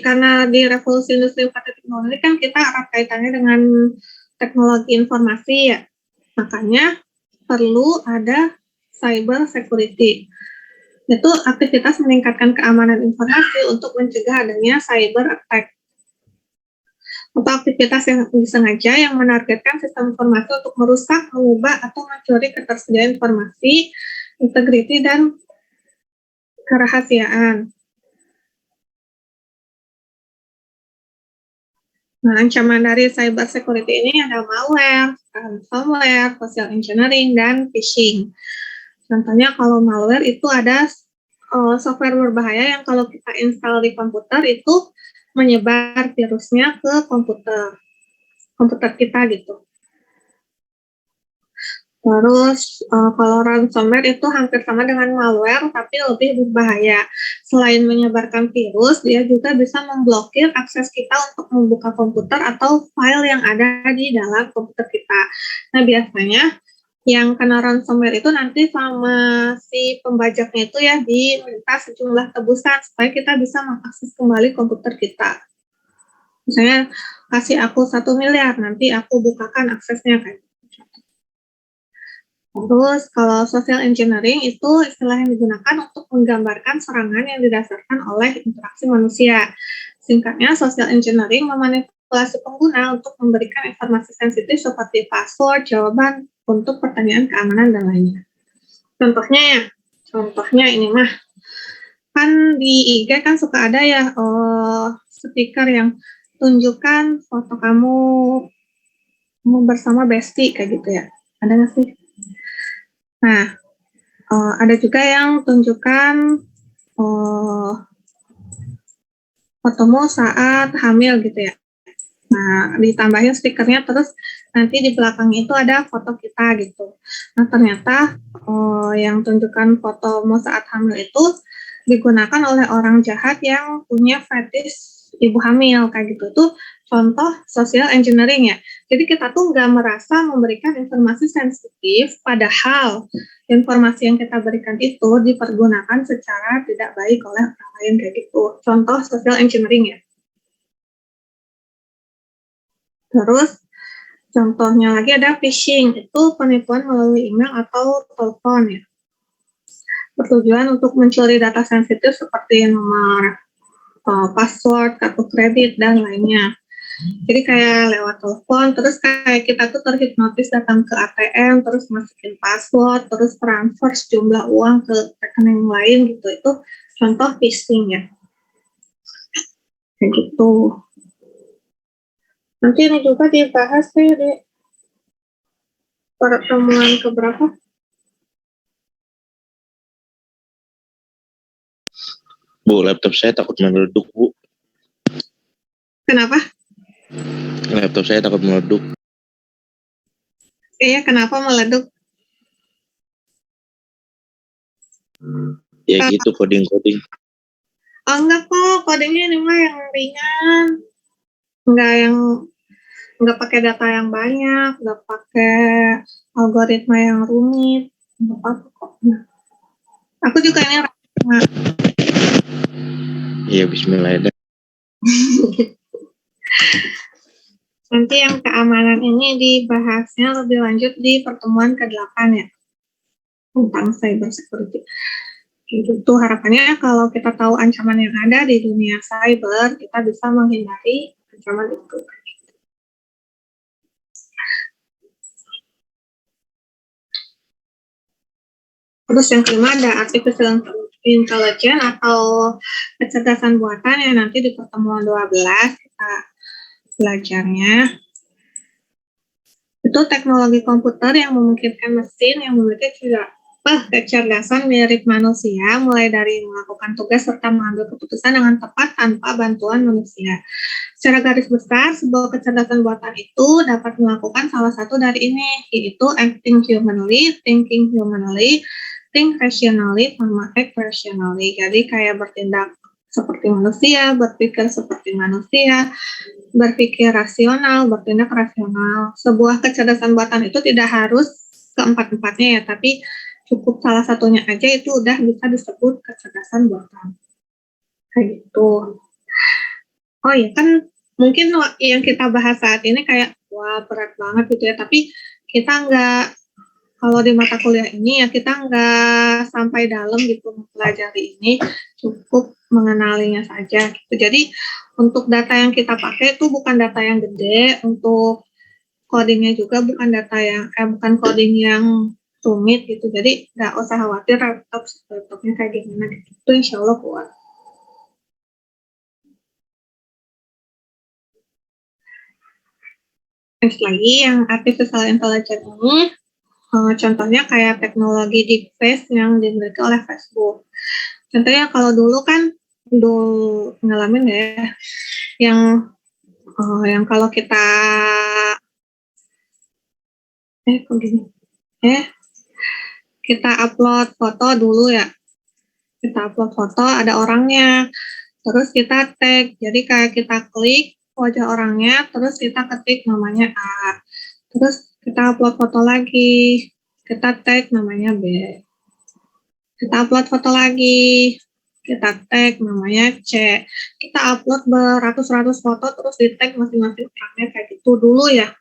karena di revolusi industri 4.0 ini kan kita erat kaitannya dengan teknologi informasi ya, makanya perlu ada cyber security. Itu aktivitas meningkatkan keamanan informasi untuk mencegah adanya cyber attack. Atau aktivitas yang disengaja yang menargetkan sistem informasi untuk merusak, mengubah, atau mencuri ketersediaan informasi, integriti, dan kerahasiaan. Nah, ancaman dari cyber security ini ada malware, ransomware, social engineering, dan phishing. Contohnya kalau malware itu ada software berbahaya yang kalau kita install di komputer itu menyebar virusnya ke komputer kita gitu. Terus kalau ransomware itu hampir sama dengan malware tapi lebih berbahaya. Selain menyebarkan virus, dia juga bisa memblokir akses kita untuk membuka komputer atau file yang ada di dalam komputer kita. Nah, biasanya yang kena ransomware itu nanti sama si pembajaknya itu ya diminta sejumlah tebusan supaya kita bisa mengakses kembali komputer kita. Misalnya kasih aku 1 miliar, nanti aku bukakan aksesnya kan. Terus kalau social engineering itu istilah yang digunakan untuk menggambarkan serangan yang didasarkan oleh interaksi manusia. Singkatnya, social engineering memanipulasi pengguna untuk memberikan informasi sensitif seperti password, jawaban untuk pertanyaan keamanan dan lainnya. Contohnya ini mah, kan di IG kan suka ada ya stiker yang tunjukkan foto kamu bersama bestie kayak gitu ya. Ada nggak sih? Nah, Ada juga yang tunjukkan fotomu saat hamil gitu ya. Nah, ditambahin stikernya, terus nanti di belakangnya itu ada foto kita gitu. Nah, ternyata yang tunjukkan fotomu saat hamil itu digunakan oleh orang jahat yang punya fetish ibu hamil kayak gitu. Itu contoh social engineering ya. Jadi kita tuh nggak merasa memberikan informasi sensitif, padahal informasi yang kita berikan itu dipergunakan secara tidak baik oleh orang lain kayak gitu. Contoh social engineering ya. Terus contohnya lagi ada phishing, itu penipuan melalui email atau telepon ya. Bertujuan untuk mencuri data sensitif seperti nomor password, kartu kredit, dan lainnya. Jadi kayak lewat telepon, terus kayak kita tuh terhipnotis datang ke ATM, terus masukin password, terus transfer sejumlah uang ke rekening lain gitu. Itu contoh phishing ya. Kayak gitu. Nanti ini juga dibahas sih di pertemuan keberapa? Bu, laptop saya takut meleduk, Bu. Kenapa? Laptop saya takut meleduk. Iya, kenapa meleduk? Ya gitu, coding-coding. Oh enggak kok, kodenya ini mah yang ringan. Enggak pakai data yang banyak, enggak pakai algoritma yang rumit. Enggak apa-apa kok. Nah, aku juga ini Iya, bismillah. nanti yang keamanan ini dibahasnya lebih lanjut di pertemuan ke-8 ya, tentang cyber security. Itu harapannya kalau kita tahu ancaman yang ada di dunia cyber, kita bisa menghindari ancaman itu. Terus yang kelima ada artificial intelligence atau kecerdasan buatan yang nanti di pertemuan 12 kita belajarnya. Itu teknologi komputer yang memungkinkan mesin yang memiliki kecerdasan mirip manusia, mulai dari melakukan tugas serta mengambil keputusan dengan tepat tanpa bantuan manusia. Secara garis besar, sebuah kecerdasan buatan itu dapat melakukan salah satu dari ini, yaitu acting humanly, thinking humanly, think rationally, sama act rationally. Jadi kayak bertindak seperti manusia, berpikir seperti manusia, berpikir rasional, bertindak rasional. Sebuah kecerdasan buatan itu tidak harus keempat-empatnya ya, tapi cukup salah satunya aja itu udah bisa disebut kecerdasan buatan. Kayak gitu. Oh iya kan mungkin yang kita bahas saat ini kayak wah berat banget gitu ya, tapi kita nggak, kalau di mata kuliah ini ya kita nggak sampai dalam gitu mempelajari ini, cukup mengenalinya saja gitu. Jadi untuk data yang kita pakai itu bukan data yang gede, untuk codingnya juga bukan bukan coding yang rumit gitu. Jadi nggak usah khawatir laptopnya kayak gimana gitu. Itu insya Allah kuat. Next lagi yang artificial intelligence ini contohnya kayak teknologi deepfake yang dimiliki oleh Facebook. Contohnya kalau dulu kan ngalamin ya, yang kalau kita kok gini kita upload foto dulu ya, kita upload foto ada orangnya, terus kita tag, jadi kayak kita klik wajah orangnya, terus kita ketik namanya A, terus kita upload foto lagi, kita tag namanya B, kita upload foto lagi, kita tag namanya C, kita upload beratus-ratus foto terus di tag masing-masing orangnya kayak gitu dulu ya.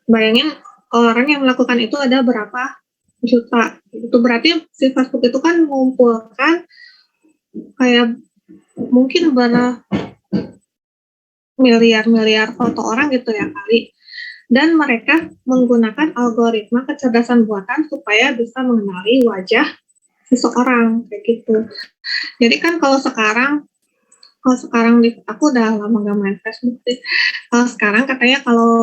Bayangin orang yang melakukan itu ada berapa juta, itu berarti si Facebook itu kan mengumpulkan kayak mungkin miliar foto orang gitu ya kali, dan mereka menggunakan algoritma kecerdasan buatan supaya bisa mengenali wajah seseorang kayak gitu. Jadi kan kalau sekarang aku udah lama gak main Facebook sih. Kalau sekarang katanya kalau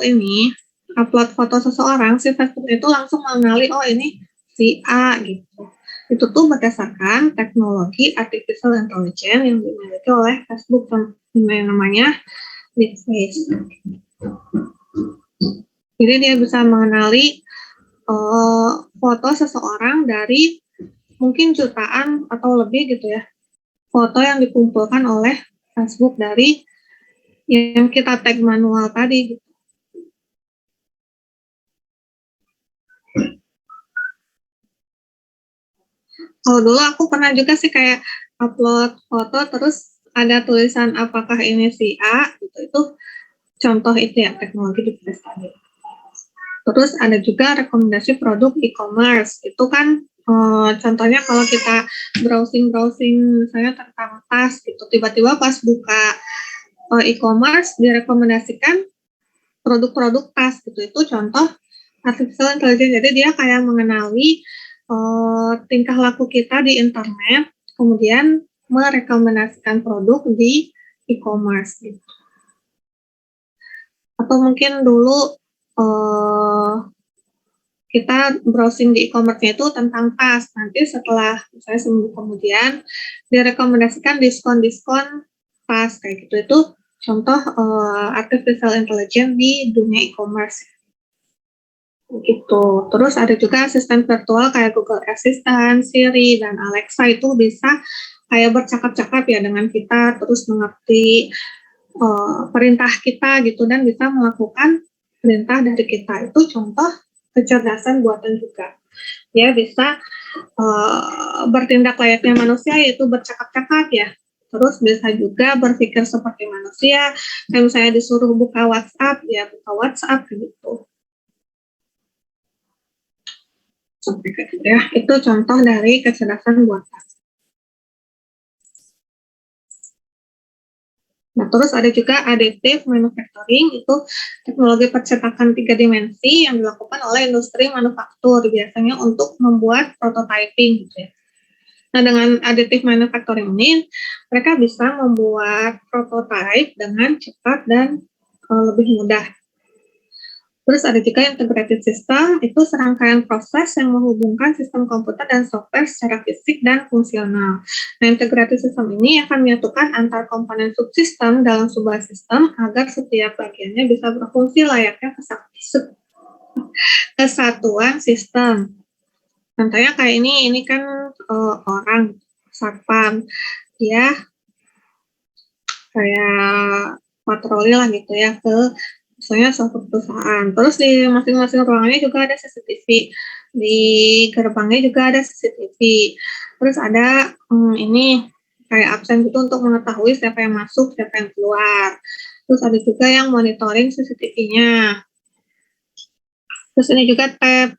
ini upload foto seseorang, si Facebook itu langsung mengenali oh ini si A gitu. Itu tuh berdasarkan teknologi artificial intelligence yang dimiliki oleh Facebook yang namanya Deepface. Jadi dia bisa mengenali foto seseorang dari mungkin jutaan atau lebih gitu ya, foto yang dikumpulkan oleh Facebook dari yang kita tag manual tadi gitu. Kalau dulu aku pernah juga sih kayak upload foto terus ada tulisan apakah ini si A gitu, itu contoh itu ya teknologi di tadi. Terus ada juga rekomendasi produk e-commerce, itu kan contohnya kalau kita browsing misalnya tentang tas gitu, tiba-tiba pas buka e-commerce direkomendasikan produk-produk tas gitu, itu contoh artificial intelligence. Jadi dia kayak mengenali tingkah laku kita di internet, kemudian merekomendasikan produk di e-commerce gitu. Atau mungkin dulu kita browsing di e-commerce itu tentang tas, nanti setelah misalnya seminggu kemudian direkomendasikan diskon-diskon tas kayak gitu, itu contoh artificial intelligence di dunia e-commerce gitu. Terus ada juga asisten virtual kayak Google Assistant, Siri, dan Alexa, itu bisa kayak bercakap-cakap ya dengan kita, terus mengerti perintah kita gitu, dan bisa melakukan perintah dari kita. Itu contoh kecerdasan buatan juga. Dia bisa bertindak layaknya manusia, yaitu bercakap-cakap ya. Terus bisa juga berpikir seperti manusia, kayak misalnya disuruh buka WhatsApp, ya buka WhatsApp gitu. Ya, itu contoh dari kecerdasan buatan. Nah, terus ada juga additive manufacturing, itu teknologi percetakan 3 dimensi yang dilakukan oleh industri manufaktur, biasanya untuk membuat prototyping gitu ya. Nah, dengan additive manufacturing ini, mereka bisa membuat prototype dengan cepat dan lebih mudah. Terus ada juga integrated system, itu serangkaian proses yang menghubungkan sistem komputer dan software secara fisik dan fungsional. Nah, integrated system ini akan menyatukan antar komponen subsistem dalam sebuah sistem agar setiap bagiannya bisa berfungsi layaknya kesatuan sistem. Contohnya kayak ini kan orang satpam, dia kayak patroli lah gitu ya ke misalnya suatu perusahaan. Terus di masing-masing ruangannya juga ada CCTV, di gerbangnya juga ada CCTV. Terus ada ini kayak absen gitu untuk mengetahui siapa yang masuk, siapa yang keluar. Terus ada juga yang monitoring CCTV-nya. Terus ini juga tab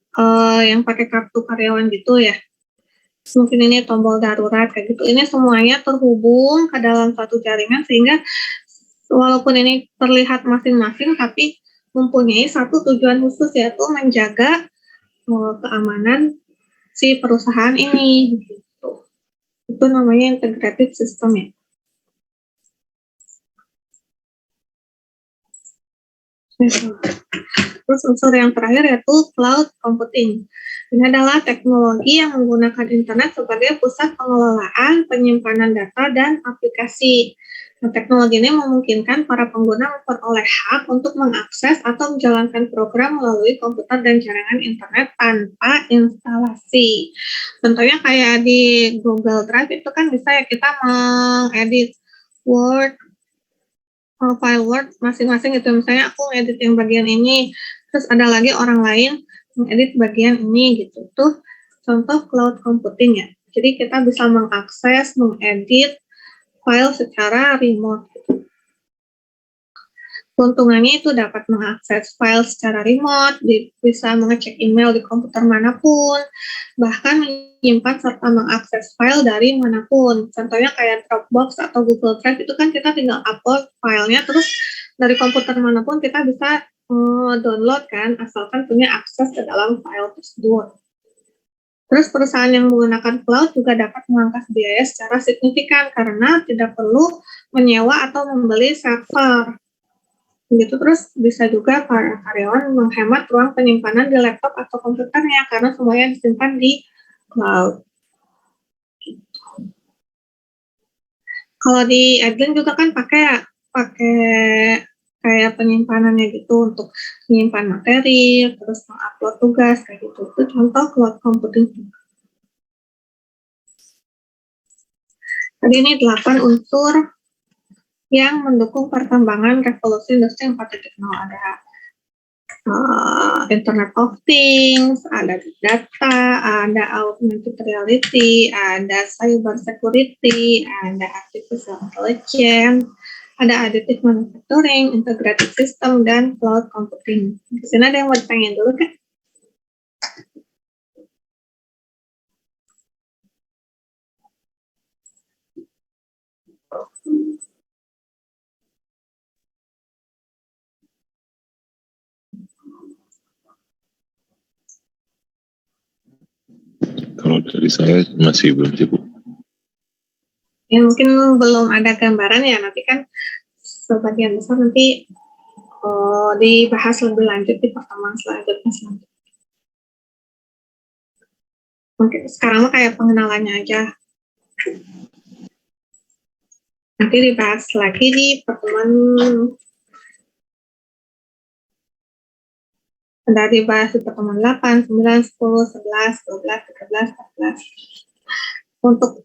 yang pakai kartu karyawan gitu ya. Mungkin ini tombol darurat kayak gitu. Ini semuanya terhubung ke dalam satu jaringan, sehingga walaupun ini terlihat masing-masing, tapi mempunyai satu tujuan khusus, yaitu menjaga keamanan si perusahaan ini. Gitu. Itu namanya integrated system ya. Terus unsur yang terakhir yaitu cloud computing. Ini adalah teknologi yang menggunakan internet sebagai pusat pengelolaan, penyimpanan data, dan aplikasi. Nah, teknologi ini memungkinkan para pengguna memperoleh hak untuk mengakses atau menjalankan program melalui komputer dan jaringan internet tanpa instalasi. Contohnya kayak di Google Drive itu kan bisa ya kita mengedit Word, file Word masing-masing gitu. Misalnya aku ngedit yang bagian ini, terus ada lagi orang lain mengedit bagian ini gitu. Itu contoh cloud computing ya. Jadi kita bisa mengakses, mengedit file secara remote. Keuntungannya itu dapat mengakses file secara remote, bisa mengecek email di komputer manapun, bahkan menyimpan serta mengakses file dari manapun. Contohnya kayak Dropbox atau Google Drive, itu kan kita tinggal upload filenya, terus dari komputer manapun kita bisa download kan, asalkan punya akses ke dalam file tersebut. Terus perusahaan yang menggunakan cloud juga dapat memangkas biaya secara signifikan karena tidak perlu menyewa atau membeli server. Gitu, terus bisa juga para karyawan menghemat ruang penyimpanan di laptop atau komputernya karena semuanya disimpan di cloud. Kalau di Adlin juga kan pakai kayak penyimpanannya gitu untuk menyimpan materi, terus mengupload tugas kayak gitu. Itu contoh cloud computing. Tadi ini 8 unsur yang mendukung perkembangan revolusi industri 4.0. Ada Internet of Things, ada big data, ada augmented reality, ada cyber security, ada artificial intelligence, ada additive manufacturing, integrated system, dan cloud computing. Di sini ada yang mau ditanyain dulu kan? Kalau dari saya masih belum sih, Bu. Ya mungkin belum ada gambaran ya, nanti kan sebagian besar nanti dibahas lebih lanjut di pertemuan selanjutnya. Oke, sekarang mah kayak pengenalannya aja. Nanti dibahas lagi di pertemuan, ada dibahas di pertemuan 8, 9, 10, 11, 12, 13, 14. Untuk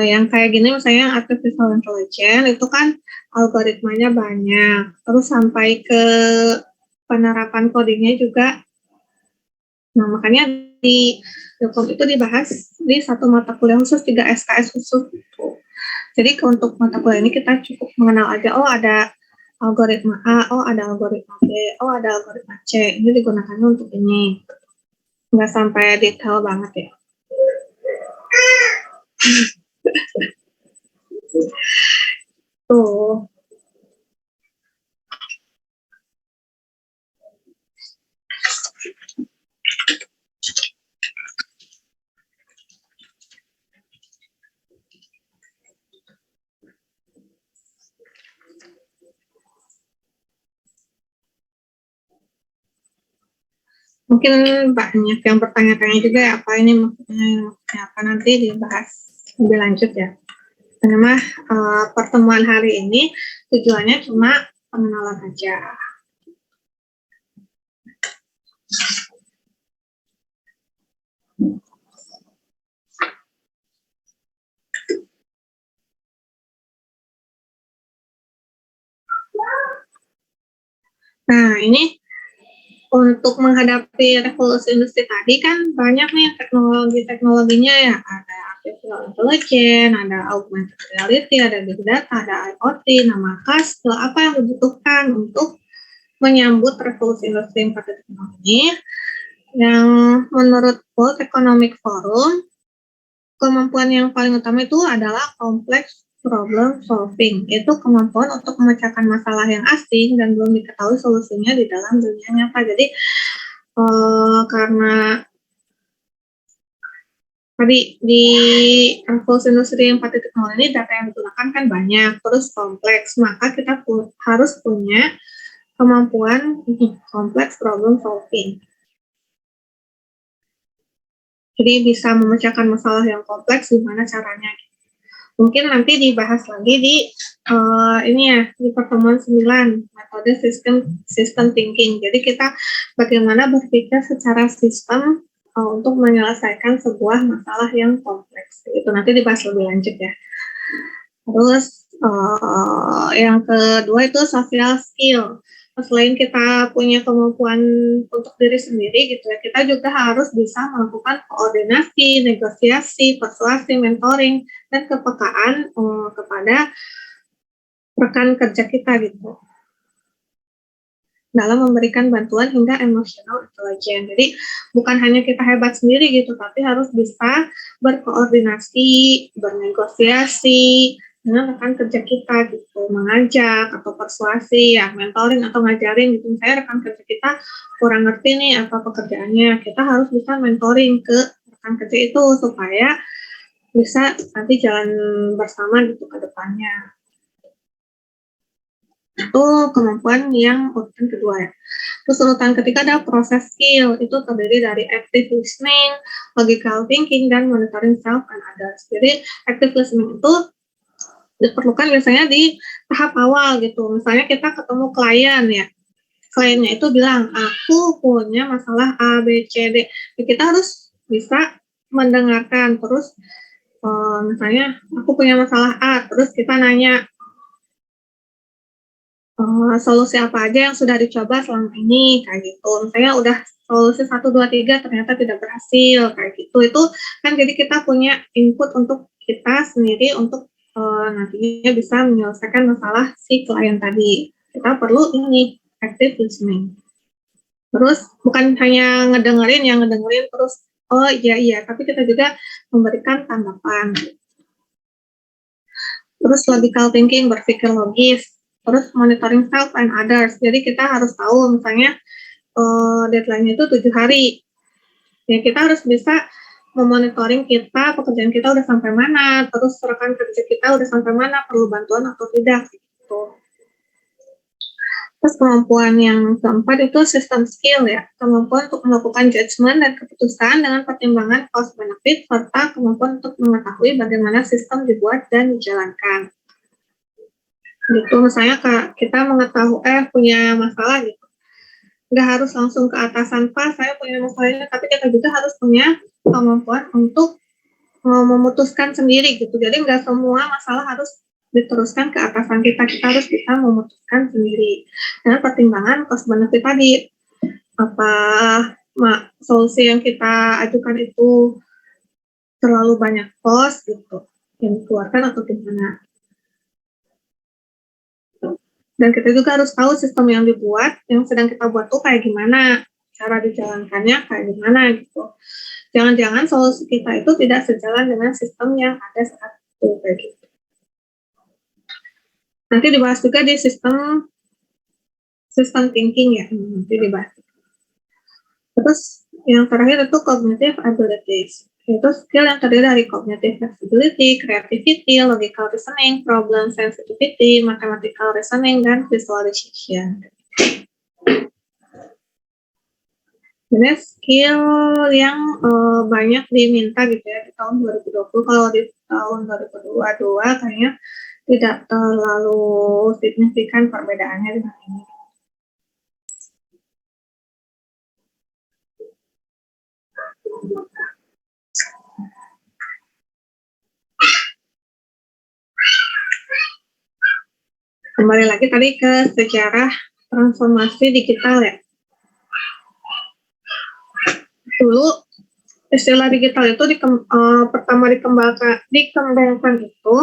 yang kayak gini misalnya artificial intelligence itu kan algoritmanya banyak, terus sampai ke penerapan codingnya juga. Nah, makanya di Ilkom itu dibahas di satu mata kuliah khusus, 3 SKS khusus gitu. Jadi untuk mata kuliah ini kita cukup mengenal aja, oh ada algoritma A, oh ada algoritma B, oh ada algoritma C. Ini digunakan untuk ini. Nggak sampai detail banget ya. Tuh. Mungkin banyak yang bertanya-tanya juga ya, apa ini maksudnya apa, nanti dibahas lebih lanjut ya. Karena mah pertemuan hari ini tujuannya cuma pengenalan aja. Nah, ini untuk menghadapi revolusi industri tadi kan banyak nih teknologinya ya. Ada artificial intelligence, ada augmented reality, ada big data, ada IoT. Nah, maka apa yang dibutuhkan untuk menyambut revolusi industri 4.0 ini? Yang menurut World Economic Forum, kemampuan yang paling utama itu adalah complex problem solving. Itu kemampuan untuk memecahkan masalah yang asing dan belum diketahui solusinya di dalam dunia nyata. Jadi karena tadi di revolusi industri 4.0 ini data yang digunakan kan banyak, terus kompleks, maka kita harus punya kemampuan complex problem solving. Jadi bisa memecahkan masalah yang kompleks, gimana caranya. Mungkin nanti dibahas lagi di ini ya, di pertemuan 9, metode system thinking. Jadi kita bagaimana berpikir secara sistem untuk menyelesaikan sebuah masalah yang kompleks. Itu nanti dibahas lebih lanjut ya. Terus yang kedua itu social skill. Selain kita punya kemampuan untuk diri sendiri gitu ya, kita juga harus bisa melakukan koordinasi, negosiasi, persuasi, mentoring, dan kepekaan kepada rekan kerja kita gitu dalam memberikan bantuan hingga emotional intelligence. Jadi bukan hanya kita hebat sendiri gitu, tapi harus bisa berkoordinasi, bernegosiasi dengan rekan kerja kita gitu, mengajak atau persuasi ya, mentoring atau ngajarin gitu. Misalnya rekan kerja kita kurang ngerti nih apa pekerjaannya, kita harus bisa mentoring ke rekan kerja itu supaya bisa nanti jalan bersama gitu ke depannya. Itu kemampuan yang urutan kedua ya. Terus urutan ketiga ada proses skill, itu terdiri dari active listening, logical thinking, dan monitoring self and others. Jadi active listening itu diperlukan biasanya di tahap awal gitu. Misalnya kita ketemu klien ya, kliennya itu bilang, aku punya masalah A, B, C, D. Ya, kita harus bisa mendengarkan, terus misalnya aku punya masalah A, terus kita nanya, solusi apa aja yang sudah dicoba selama ini, kayak gitu. Misalnya udah solusi 1, 2, 3 ternyata tidak berhasil, kayak gitu. Itu kan jadi kita punya input untuk kita sendiri untuk nantinya bisa menyelesaikan masalah si klien tadi. Kita perlu ini, active listening. Terus bukan hanya ngedengerin terus, oh iya iya, tapi kita juga memberikan tanggapan. Terus logical thinking, berpikir logis. Terus monitoring self and others. Jadi kita harus tahu misalnya deadline-nya itu 7 hari. Ya kita harus bisa memonitoring kita, pekerjaan kita udah sampai mana, terus rekan kerja kita udah sampai mana, perlu bantuan atau tidak gitu. Terus kemampuan yang keempat itu system skill ya, kemampuan untuk melakukan judgement dan keputusan dengan pertimbangan cost benefit serta kemampuan untuk mengetahui bagaimana sistem dibuat dan dijalankan. Gitu, misalnya kita mengetahui punya masalah gitu, nggak harus langsung ke atasan, Pak saya punya masalahnya, tapi kita juga harus punya kemampuan untuk memutuskan sendiri gitu. Jadi nggak semua masalah harus diteruskan ke atasan kita harus bisa memutuskan sendiri dengan pertimbangan cost benefit tadi, apa solusi yang kita ajukan itu terlalu banyak cost gitu yang dikeluarkan atau gimana. Dan kita juga harus tahu sistem yang dibuat, yang sedang kita buat tuh kayak gimana, cara dijalankannya kayak gimana gitu. Jangan-jangan solusi kita itu tidak sejalan dengan sistem yang ada saat itu kayak gitu. Nanti dibahas juga di system thinking ya, nanti dibahas. Terus yang terakhir itu cognitive abilities, yaitu skill yang terdiri dari cognitive flexibility, creativity, logical reasoning, problem sensitivity, mathematical reasoning, dan visualization. Ini skill yang banyak diminta gitu ya di tahun 2020. Kalau di tahun 2022 kayaknya tidak terlalu signifikan perbedaannya dengan ini. Kembali lagi tadi ke sejarah transformasi digital ya. Dulu istilah digital itu pertama dikembangkan itu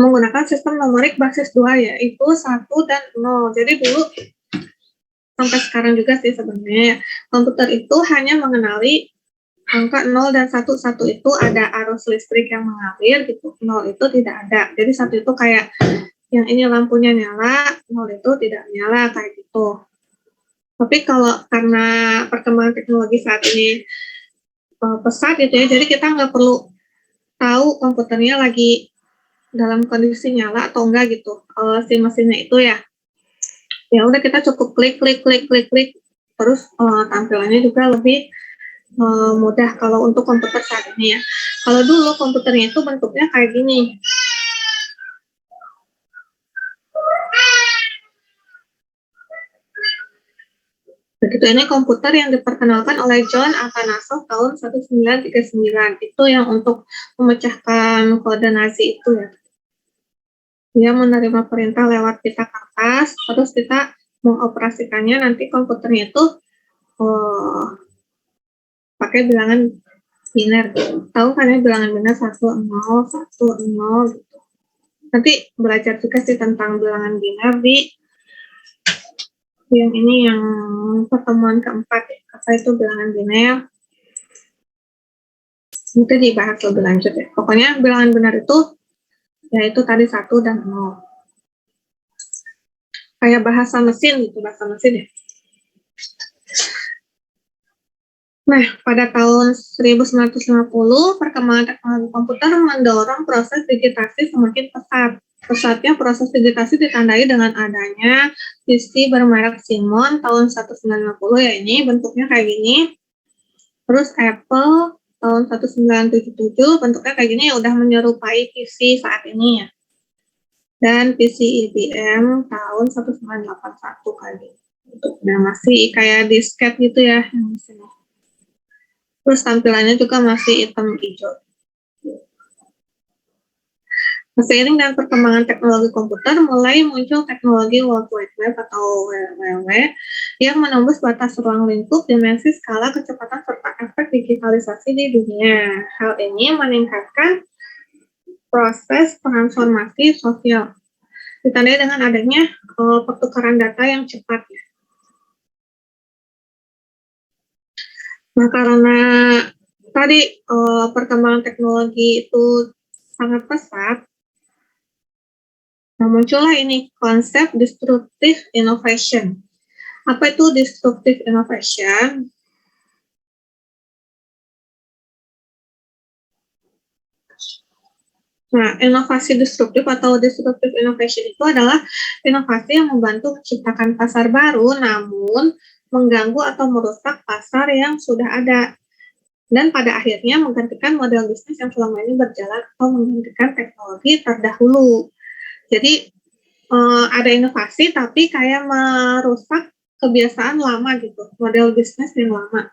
menggunakan sistem numerik basis 2 yaitu 1 dan 0. Jadi dulu sampai sekarang juga sih sebenarnya komputer itu hanya mengenali angka 0 dan 1. 1 itu ada arus listrik yang mengalir gitu, 0 itu tidak ada. Jadi 1 itu kayak yang ini lampunya nyala, 0 itu tidak nyala kayak gitu. Tapi kalau karena perkembangan teknologi saat ini pesat gitu ya, jadi kita nggak perlu tahu komputernya lagi dalam kondisi nyala atau enggak gitu, si mesinnya itu ya. Ya udah kita cukup klik, terus tampilannya juga lebih mudah kalau untuk komputer saat ini ya. Kalau dulu komputernya itu bentuknya kayak gini. Begitu, ini komputer yang diperkenalkan oleh John Atanasoff tahun 1939. Itu yang untuk memecahkan kode Nazi itu ya. Dia menerima perintah lewat pita kertas, terus kita mengoperasikannya, nanti komputernya itu pakai bilangan biner. Tahu kan ya bilangan biner 1, 0, 1, 0 gitu. Nanti belajar juga sih tentang bilangan biner di yang ini, yang pertemuan keempat ya, apa itu bilangan biner. Nanti dibahas lebih lanjut ya. Pokoknya bilangan biner itu yaitu tadi 1 dan 0. Kayak bahasa mesin gitu, bahasa mesin ya. Nah, pada tahun 1950, perkembangan teknologi komputer mendorong proses digitasi semakin pesat. Pesatnya proses digitasi ditandai dengan adanya PC bermerek Simon tahun 1950 ya, ini bentuknya kayak gini. Terus Apple tahun 1977 bentuknya kayak gini ya, udah menyerupai PC saat ini ya. Dan PC IBM tahun 1981 kali. Bentuknya masih kayak disket gitu ya yang di sini. Terus tampilannya juga masih hitam hijau. Seiring dengan perkembangan teknologi komputer, mulai muncul teknologi World Wide Web atau WWW yang menembus batas ruang lingkup, dimensi, skala, kecepatan, serta efek digitalisasi di dunia. Hal ini meningkatkan proses transformasi sosial, ditandai dengan adanya pertukaran data yang cepat. Nah, karena tadi perkembangan teknologi itu sangat pesat, nah, muncullah ini konsep disruptive innovation. Apa itu disruptive innovation? Nah, inovasi disruptif atau disruptive innovation itu adalah inovasi yang membantu menciptakan pasar baru, namun mengganggu atau merusak pasar yang sudah ada. Dan pada akhirnya menggantikan model bisnis yang selama ini berjalan atau menggantikan teknologi terdahulu. Jadi ada inovasi tapi kayak merusak kebiasaan lama gitu, model bisnis yang lama.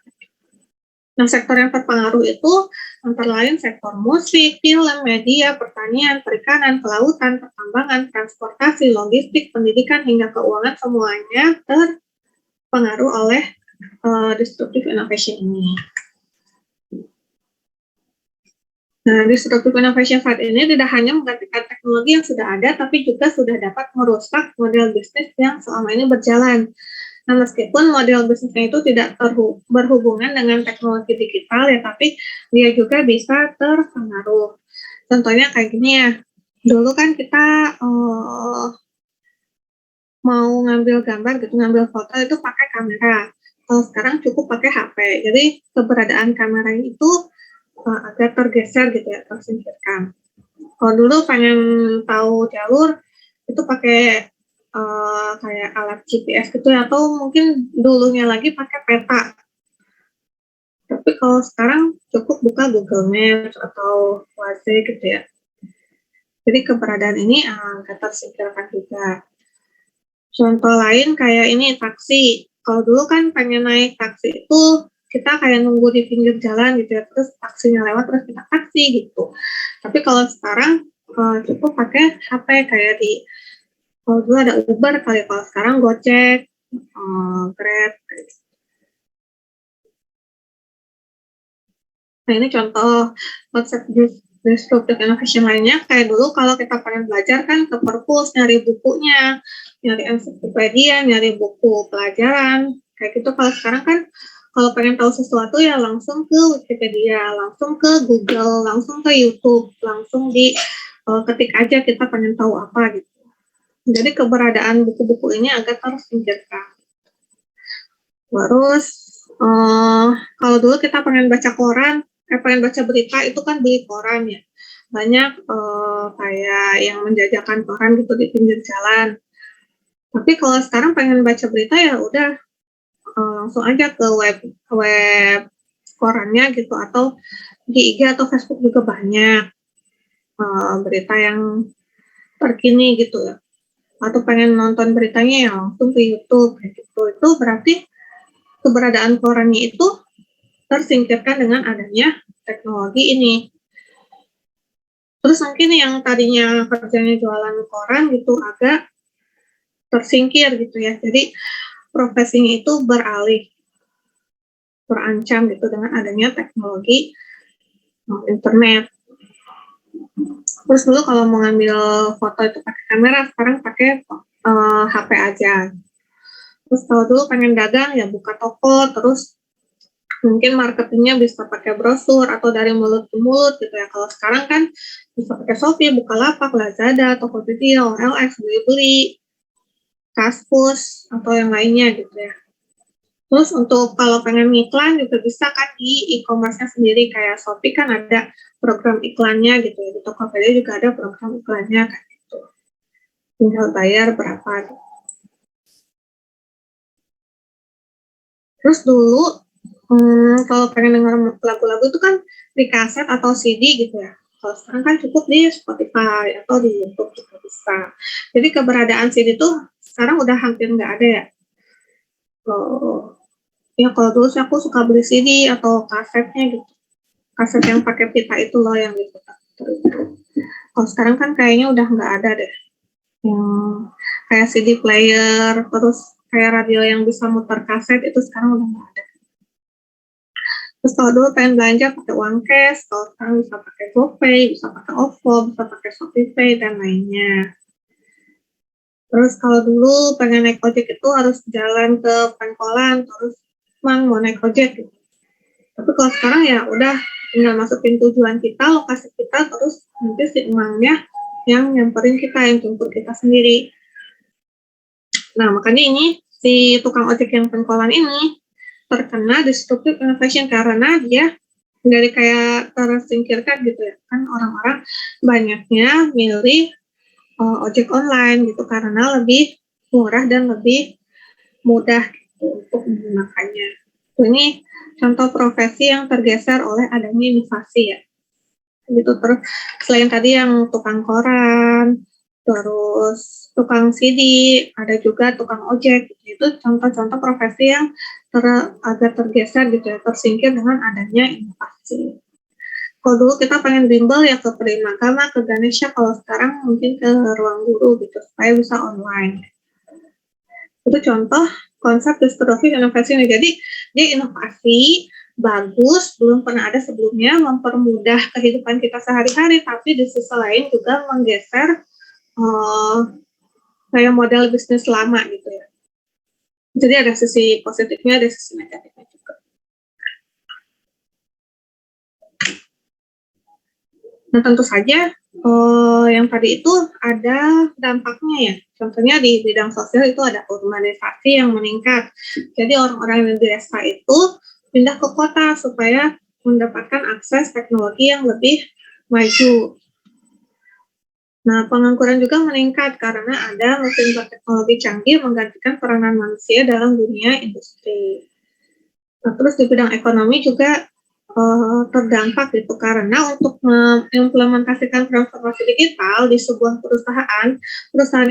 Nah, sektor yang terpengaruh itu antara lain sektor musik, film, media, pertanian, perikanan, kelautan, pertambangan, transportasi, logistik, pendidikan, hingga keuangan, semuanya terpengaruh oleh disruptive innovation ini. Nah, disruptive innovation saat ini tidak hanya menggantikan teknologi yang sudah ada, tapi juga sudah dapat merusak model bisnis yang selama ini berjalan. Nah, meskipun model bisnisnya itu tidak berhubungan dengan teknologi digital ya, tapi dia juga bisa terpengaruh. Contohnya kayak gini ya, dulu kan kita mau ngambil gambar gitu, ngambil foto itu pakai kamera. Kalau sekarang cukup pakai HP. Jadi keberadaan kamera itu agak tergeser gitu ya, tersingkirkan. Kalau dulu pengen tahu jalur itu pakai kayak alat GPS gitu ya, atau mungkin dulunya lagi pakai peta. Tapi kalau sekarang cukup buka Google Maps atau Waze gitu ya. Jadi keberadaan ini agak tersingkirkan juga. Contoh lain kayak ini taksi. Kalau dulu kan pengen naik taksi itu kita kayak nunggu di pinggir jalan gitu ya, terus taksinya lewat terus kita taksi gitu. Tapi kalau sekarang cukup pakai HP kayak di kalau dulu ada Uber kali, kalau sekarang Gojek, Grab. Nah, ini contoh konsep disruptive innovation lainnya. Kayak dulu kalau kita pengen belajar kan ke perpus, nyari bukunya, nyari ensiklopedia, nyari buku pelajaran. Kayak gitu. Kalau sekarang kan kalau pengen tahu sesuatu ya langsung ke Wikipedia, langsung ke Google, langsung ke YouTube, langsung di ketik aja kita pengen tahu apa gitu. Jadi keberadaan buku-buku ini agak tersingkirkan. Terus kalau dulu kita pengen baca koran, pengen baca berita itu kan beli koran ya. Banyak kayak yang menjajakan koran gitu di pinggir jalan. Tapi kalau sekarang pengen baca berita ya udah langsung aja ke web korannya gitu, atau di IG atau Facebook juga banyak berita yang terkini gitu ya. Atau pengen nonton beritanya ya langsung ke YouTube kayak gitu. Itu berarti keberadaan korannya itu tersingkirkan dengan adanya teknologi ini. Terus mungkin yang tadinya kerjanya jualan koran gitu agak tersingkir gitu ya. Jadi profesinya itu beralih, terancam gitu dengan adanya teknologi internet. Terus dulu kalau mau ngambil foto itu pakai kamera, sekarang pakai HP aja. Terus kalau dulu pengen dagang ya buka toko, terus mungkin marketingnya bisa pakai brosur atau dari mulut ke mulut gitu ya. Kalau sekarang kan bisa pakai Shopee, Bukalapak, Lazada, Tokopedia, OLX, Blibli, Kaskus, atau yang lainnya gitu ya. Terus untuk kalau pengen iklan juga bisa kan di e-commerce-nya sendiri, kayak Shopee kan ada program iklannya gitu ya, di Tokopedia juga ada program iklannya kan gitu. Tinggal bayar berapa gitu. Terus dulu kalau pengen denger lagu-lagu itu kan di kaset atau CD gitu ya. Kalau sekarang kan cukup di Spotify atau di YouTube juga bisa. Jadi keberadaan CD tuh sekarang udah hampir nggak ada ya. Ya kalau dulu sih aku suka beli CD atau kasetnya gitu. Kaset yang pakai pita itu loh yang diputar. Kalau sekarang kan kayaknya udah nggak ada deh. Yang kayak CD player, terus kayak radio yang bisa muter kaset itu sekarang udah nggak ada. Terus kalau dulu pengen belanja pakai uang cash, kalau sekarang bisa pakai GoPay, bisa pakai OVO, bisa pakai ShopeePay, dan lainnya. Terus kalau dulu pengen naik ojek itu harus jalan ke pengkolan, terus mang mau naik ojek gitu. Tapi kalau sekarang ya udah tinggal masukin tujuan kita, lokasi kita, terus nanti si emangnya yang nyamperin kita, yang jemput kita sendiri. Nah, makanya ini si tukang ojek yang pengkolan ini terkena disruptive innovation karena dia dari kayak tersingkirkan gitu ya. Kan orang-orang banyaknya milih ojek online gitu karena lebih murah dan lebih mudah gitu untuk menggunakannya. Ini contoh profesi yang tergeser oleh adanya inovasi ya. Gitu. Terus selain tadi yang tukang koran, terus tukang CD, ada juga tukang ojek. Itu contoh-contoh profesi yang agak tergeser gitu ya, tersingkir dengan adanya inovasi. Kalau dulu kita pengen bimbel ya ke Primagama, ke Ganesha, kalau sekarang mungkin ke ruang guru gitu, supaya bisa online. Itu contoh konsep disruptive inovasi ini. Jadi dia inovasi bagus, belum pernah ada sebelumnya, mempermudah kehidupan kita sehari-hari, tapi di sisi lain juga menggeser kayak model bisnis lama gitu ya. Jadi ada sisi positifnya, ada sisi negatifnya juga. Nah tentu saja yang tadi itu ada dampaknya ya. Contohnya di bidang sosial itu ada urbanisasi yang meningkat. Jadi orang-orang yang di desa itu pindah ke kota supaya mendapatkan akses teknologi yang lebih maju. Nah, pengangguran juga meningkat karena ada mesin berteknologi canggih menggantikan peranan manusia dalam dunia industri. Nah, terus di bidang ekonomi juga terdampak gitu karena untuk mengimplementasikan transformasi digital di sebuah perusahaan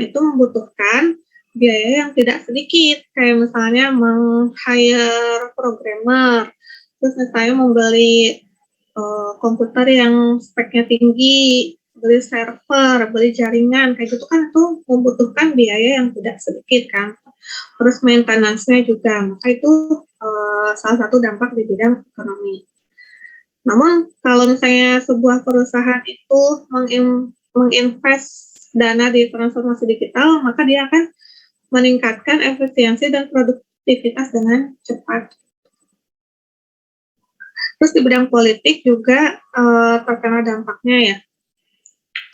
itu membutuhkan biaya yang tidak sedikit, kayak misalnya meng-hire programmer, terus misalnya membeli komputer yang speknya tinggi, beli server, beli jaringan, kayak gitu kan itu membutuhkan biaya yang tidak sedikit kan. Terus maintenance-nya juga, maka itu salah satu dampak di bidang ekonomi. Namun kalau misalnya sebuah perusahaan itu menginvest dana di transformasi digital, maka dia akan meningkatkan efisiensi dan produktivitas dengan cepat. Terus di bidang politik juga terkena dampaknya ya.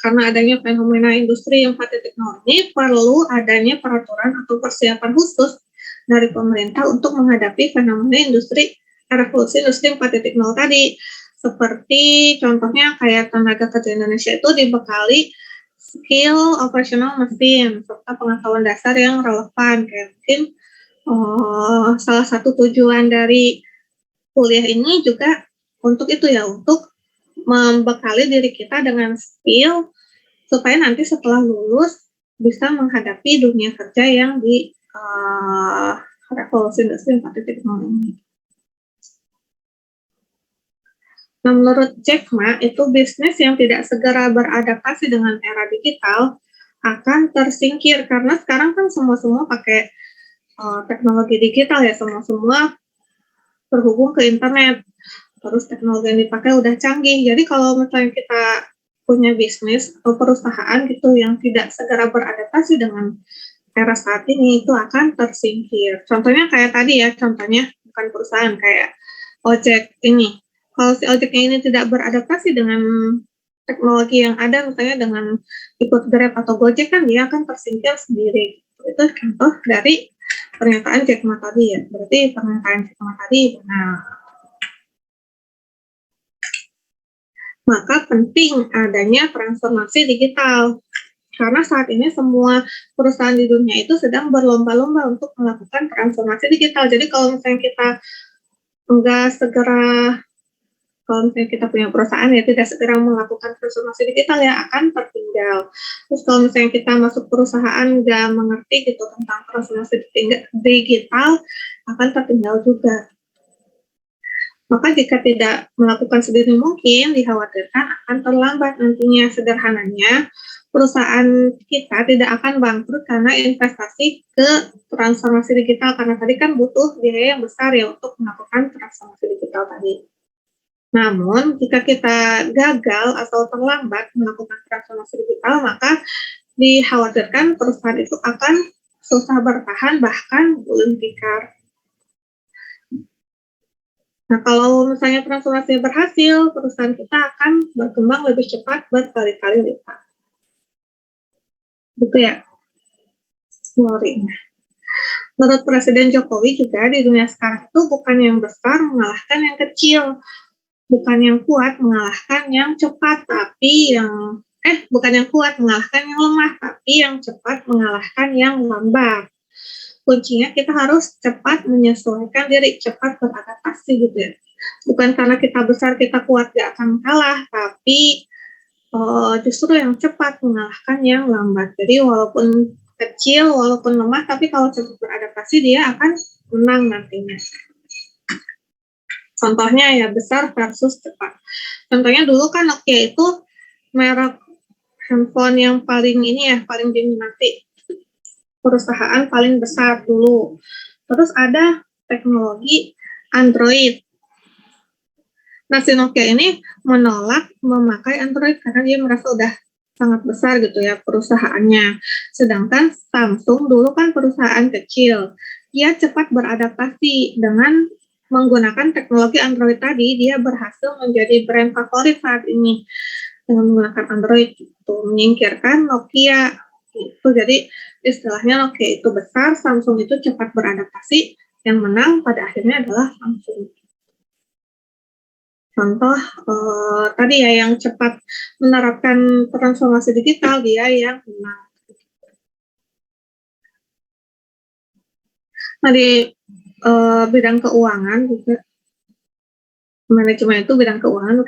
Karena adanya fenomena industri yang 4.0 ini, perlu adanya peraturan atau persiapan khusus dari pemerintah untuk menghadapi fenomena revolusi industri 4.0 tadi. Seperti contohnya kayak tenaga kerja Indonesia itu dibekali skill operasional mesin serta pengetahuan dasar yang relevan. Kayak mungkin salah satu tujuan dari kuliah ini juga untuk itu ya, untuk membekali diri kita dengan skill supaya nanti setelah lulus bisa menghadapi dunia kerja yang di revolusi industri 4.0 ini. Nah, menurut Jack Ma, itu bisnis yang tidak segera beradaptasi dengan era digital akan tersingkir karena sekarang kan semua pakai teknologi digital ya, semua terhubung ke internet. Terus teknologi yang dipakai udah canggih. Jadi kalau misalnya kita punya bisnis atau perusahaan gitu yang tidak segera beradaptasi dengan era saat ini, itu akan tersingkir. Contohnya kayak tadi ya, contohnya bukan perusahaan, kayak ojek ini. Kalau si ojeknya ini tidak beradaptasi dengan teknologi yang ada, misalnya dengan ikut Grab atau Gojek, kan dia akan tersingkir sendiri. Itu contoh dari pernyataan Jack Ma tadi ya. Berarti pernyataan Jack Ma tadi benar. Maka penting adanya transformasi digital. Karena saat ini semua perusahaan di dunia itu sedang berlomba-lomba untuk melakukan transformasi digital. Jadi kalau misalnya kita enggak segera, kalau misalnya kita punya perusahaan ya tidak segera melakukan transformasi digital ya akan tertinggal. Terus kalau misalnya kita masuk perusahaan nggak mengerti gitu tentang transformasi digital akan tertinggal juga. Maka jika tidak melakukan sedini mungkin dikhawatirkan akan terlambat nantinya. Sederhananya perusahaan kita tidak akan bangkrut karena investasi ke transformasi digital karena tadi kan butuh biaya yang besar ya untuk melakukan transformasi digital tadi. Namun, jika kita gagal atau terlambat melakukan transformasi digital, maka dikhawatirkan perusahaan itu akan susah bertahan, bahkan gulung tikar. Nah, kalau misalnya transformasi berhasil, perusahaan kita akan berkembang lebih cepat berkali-kali lipat. Gitu ya, teorinya. Menurut Presiden Jokowi juga di dunia sekarang itu bukan yang besar mengalahkan yang kecil, bukan yang kuat mengalahkan yang cepat, tapi yang bukan yang kuat mengalahkan yang lemah, tapi yang cepat mengalahkan yang lambat. Kuncinya kita harus cepat menyesuaikan diri, cepat beradaptasi gitu ya. Bukan karena kita besar, kita kuat gak akan kalah, tapi justru yang cepat mengalahkan yang lambat. Jadi walaupun kecil, walaupun lemah, tapi kalau cepat beradaptasi dia akan menang nantinya. Contohnya ya besar versus cepat. Contohnya dulu kan Nokia itu merek handphone yang paling paling diminati, perusahaan paling besar dulu. Terus ada teknologi Android. Nah, si Nokia ini menolak memakai Android karena dia merasa udah sangat besar gitu ya perusahaannya. Sedangkan Samsung dulu kan perusahaan kecil. Dia cepat beradaptasi dengan menggunakan teknologi Android tadi, dia berhasil menjadi brand favorit saat ini dengan menggunakan Android itu, menyingkirkan Nokia itu. Jadi istilahnya Nokia itu besar, Samsung itu cepat beradaptasi, yang menang pada akhirnya adalah Samsung. Contoh tadi ya yang cepat menerapkan transformasi digital, dia yang menang. Nah, di bidang keuangan juga, manajemen itu bidang keuangan,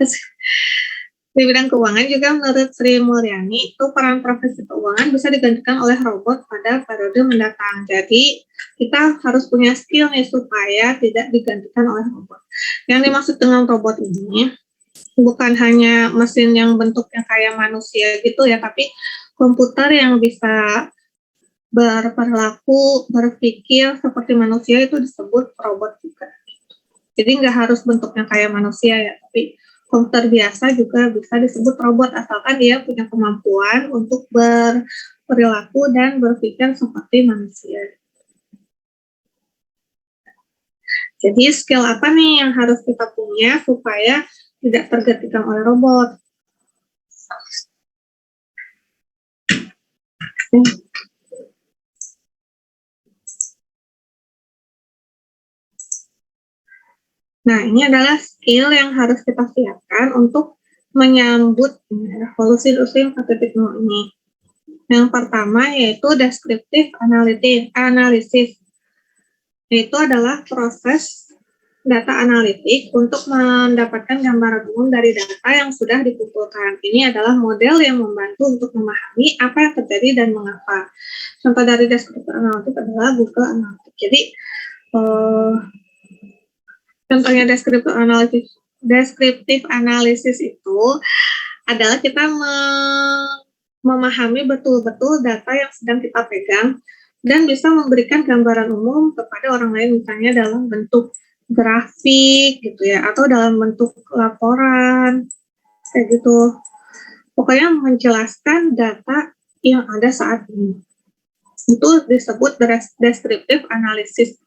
di bidang keuangan juga menurut Sri Mulyani itu peran profesi keuangan bisa digantikan oleh robot pada periode mendatang. Jadi kita harus punya skill nih supaya tidak digantikan oleh robot. Yang dimaksud dengan robot ini bukan hanya mesin yang bentuknya kayak manusia gitu ya, tapi komputer yang bisa berperilaku, berpikir seperti manusia itu disebut robot juga. Jadi nggak harus bentuknya kayak manusia ya, tapi komputer biasa juga bisa disebut robot asalkan dia punya kemampuan untuk berperilaku dan berpikir seperti manusia. Jadi skill apa nih yang harus kita punya supaya tidak tergantikan oleh robot? Nah, ini adalah skill yang harus kita siapkan untuk menyambut revolusi industri 4.0 ini. Yang pertama yaitu descriptive analysis. Itu adalah proses data analitik untuk mendapatkan gambaran umum dari data yang sudah dikumpulkan. Ini adalah model yang membantu untuk memahami apa yang terjadi dan mengapa. Contoh dari descriptive analysis adalah Google Analytics. Jadi, contohnya descriptive analysis itu adalah kita memahami betul-betul data yang sedang kita pegang dan bisa memberikan gambaran umum kepada orang lain, misalnya dalam bentuk grafik gitu ya, atau dalam bentuk laporan kayak gitu. Pokoknya menjelaskan data yang ada saat ini. Itu disebut descriptive analysis.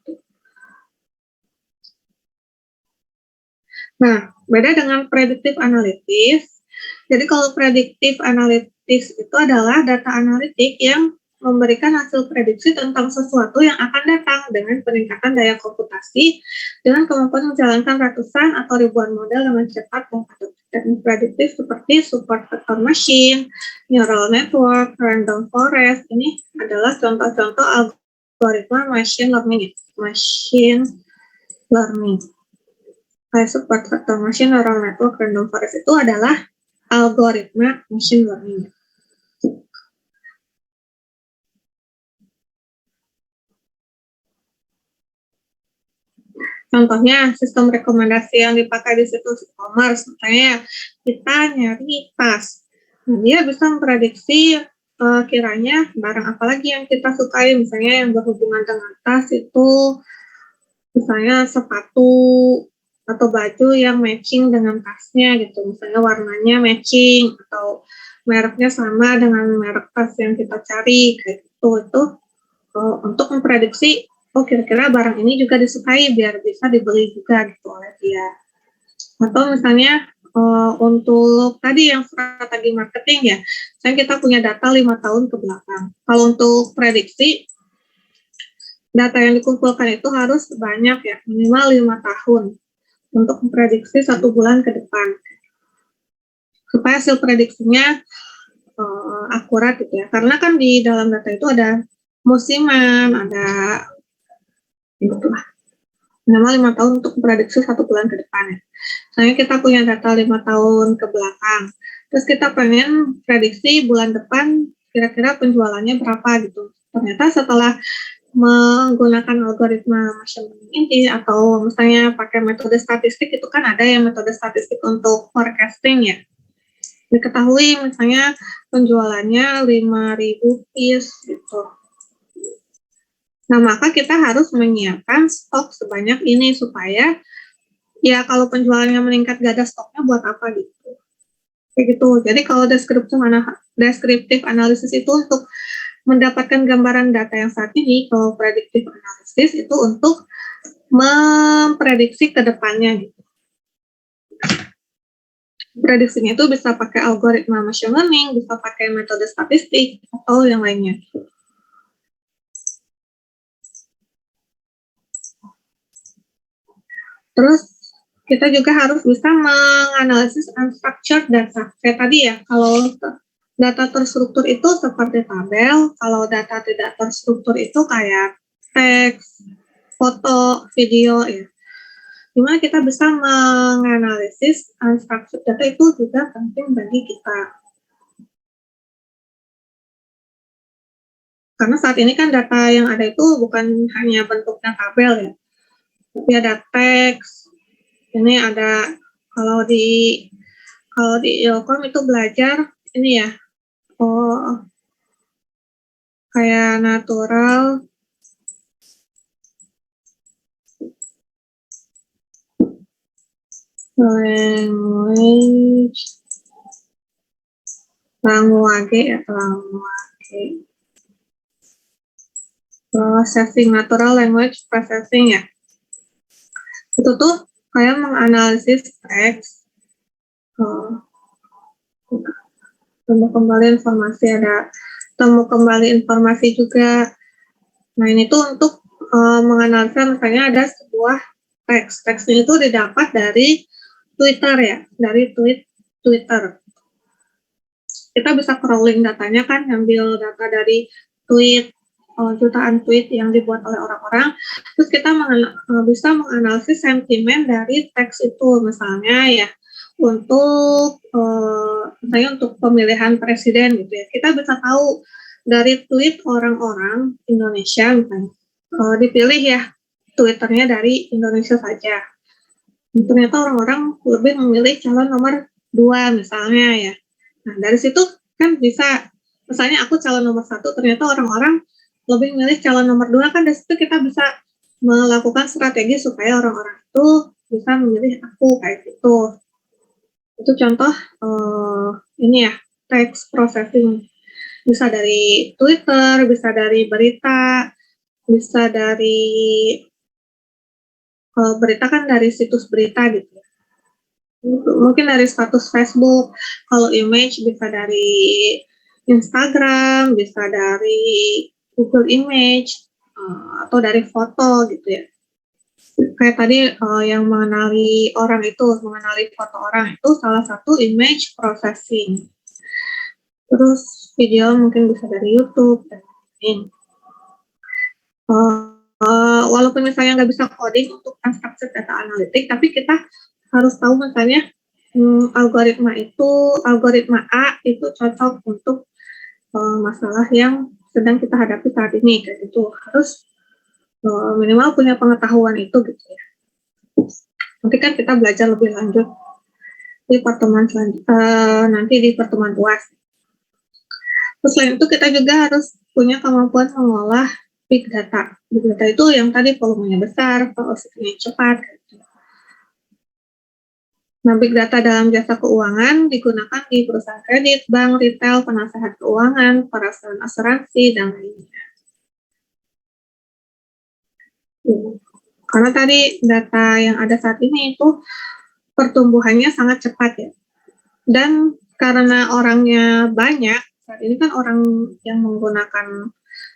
Nah, beda dengan predictive analysis. Jadi kalau predictive analysis itu adalah data analitik yang memberikan hasil prediksi tentang sesuatu yang akan datang dengan peningkatan daya komputasi dengan kemampuan menjalankan ratusan atau ribuan model dengan cepat dan padat. Teknik prediktif seperti support vector machine, neural network, random forest, ini adalah contoh-contoh algoritma machine learning. Kayak support vector machine, neural network, random forest itu adalah algoritma machine learning. Contohnya, sistem rekomendasi yang dipakai di situs e-commerce, misalnya kita nyari tas. Nah, dia bisa memprediksi kiranya barang apa lagi yang kita sukai, misalnya yang berhubungan dengan tas itu, misalnya sepatu atau baju yang matching dengan tasnya gitu, misalnya warnanya matching atau mereknya sama dengan merek tas yang kita cari, kayak gitu. Itu untuk memprediksi kira-kira barang ini juga disukai biar bisa dibeli juga gitu oleh dia. Atau misalnya untuk tadi yang strategi marketing ya, misalnya kita punya data 5 tahun ke belakang. Kalau untuk prediksi, data yang dikumpulkan itu harus banyak ya, minimal 5 tahun untuk memprediksi 1 bulan ke depan. Supaya hasil prediksinya akurat gitu ya. Karena kan di dalam data itu ada musiman, ada itulah. Minimal 5 tahun untuk memprediksi 1 bulan ke depan ya. Misalnya kita punya data 5 tahun ke belakang, terus kita pengen prediksi bulan depan kira-kira penjualannya berapa gitu. Ternyata setelah menggunakan algoritma machine learning ini atau misalnya pakai metode statistik, itu kan ada yang metode statistik untuk forecasting ya. Diketahui misalnya penjualannya 5.000 piece gitu. Nah, maka kita harus menyiapkan stok sebanyak ini supaya ya kalau penjualannya meningkat gak ada stoknya buat apa gitu. Kayak gitu. Jadi kalau deskriptif analisis itu untuk mendapatkan gambaran data yang saat ini, kalau predictive analysis itu untuk memprediksi ke depannya gitu. Prediksinya itu bisa pakai algoritma machine learning, bisa pakai metode statistik atau yang lainnya. Terus kita juga harus bisa menganalisis unstructured data. Kayak tadi ya, kalau data terstruktur itu seperti tabel, kalau data tidak terstruktur itu kayak teks, foto, video ya. Dimana kita bisa menganalisis unstructured data itu juga penting bagi kita. Karena saat ini kan data yang ada itu bukan hanya bentuknya tabel ya, tapi ada teks. Ini ada kalau di Ilkom itu belajar ini ya, kayak natural language processing, natural language processing ya. Itu tuh kayak menganalisis teks, temu kembali informasi, ada temu kembali informasi juga. Nah, ini tuh untuk menganalisa misalnya ada sebuah teks itu didapat dari Twitter ya, dari Twitter. Kita bisa crawling datanya kan, ngambil data dari tweet, jutaan tweet yang dibuat oleh orang-orang, terus kita bisa menganalisis sentimen dari teks itu, misalnya ya untuk misalnya untuk pemilihan presiden gitu ya, kita bisa tahu dari tweet orang-orang Indonesia misalnya, dipilih ya Twitternya dari Indonesia saja. Ternyata orang-orang lebih memilih calon nomor 2 misalnya ya. Nah, dari situ kan bisa, misalnya aku calon nomor 1, ternyata orang-orang lebih memilih calon nomor 2, kan dari situ kita bisa melakukan strategi supaya orang-orang itu bisa memilih aku kayak gitu. Itu contoh ini ya, text processing. Bisa dari Twitter, bisa dari berita, bisa dari berita kan dari situs berita gitu. Mungkin dari status Facebook, kalau image bisa dari Instagram, bisa dari Google Image, atau dari foto gitu ya. Kayak tadi yang mengenali foto orang itu salah satu image processing. Terus video mungkin bisa dari YouTube dan lain-lain. Walaupun misalnya nggak bisa coding untuk unstructured data analytic, tapi kita harus tahu misalnya algoritma A itu cocok untuk masalah yang sedang kita hadapi saat ini, kayak gitu. Harus minimal punya pengetahuan itu gitu ya. Nanti kan kita belajar lebih lanjut di pertemuan nanti di pertemuan UAS. Terus selain itu kita juga harus punya kemampuan mengolah big data. Big data itu yang tadi volumenya besar, velocity-nya cepat. Gitu. Nah, big data dalam jasa keuangan digunakan di perusahaan kredit, bank, retail, penasehat keuangan, perusahaan asuransi, dan lainnya. Karena tadi data yang ada saat ini itu pertumbuhannya sangat cepat ya. Dan karena orangnya banyak, saat ini kan orang yang menggunakan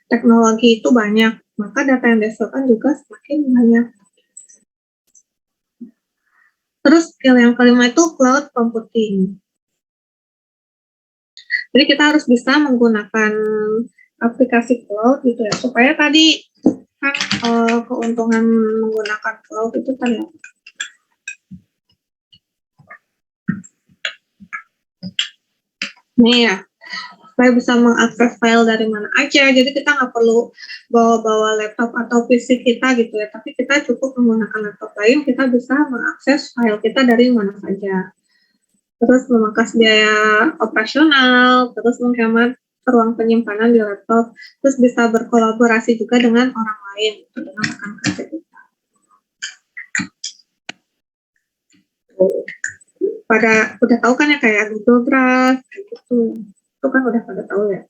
teknologi itu banyak, maka data yang dihasilkan juga semakin banyak. Terus skill yang kelima itu cloud computing. Jadi kita harus bisa menggunakan aplikasi cloud gitu ya, supaya tadi kan keuntungan menggunakan cloud itu kan ya. Nih ya, supaya bisa mengakses file dari mana aja, jadi kita nggak perlu bawa-bawa laptop atau PC kita gitu ya, tapi kita cukup menggunakan laptop lain, kita bisa mengakses file kita dari mana saja. Terus memangkas biaya operasional, terus menghemat ruang penyimpanan di laptop, terus bisa berkolaborasi juga dengan orang lain, gitu, dengan rekan kerja kita. Pada udah tahu kan ya kayak Google Drive, kayak gitu. Itu kan udah pada tahu ya.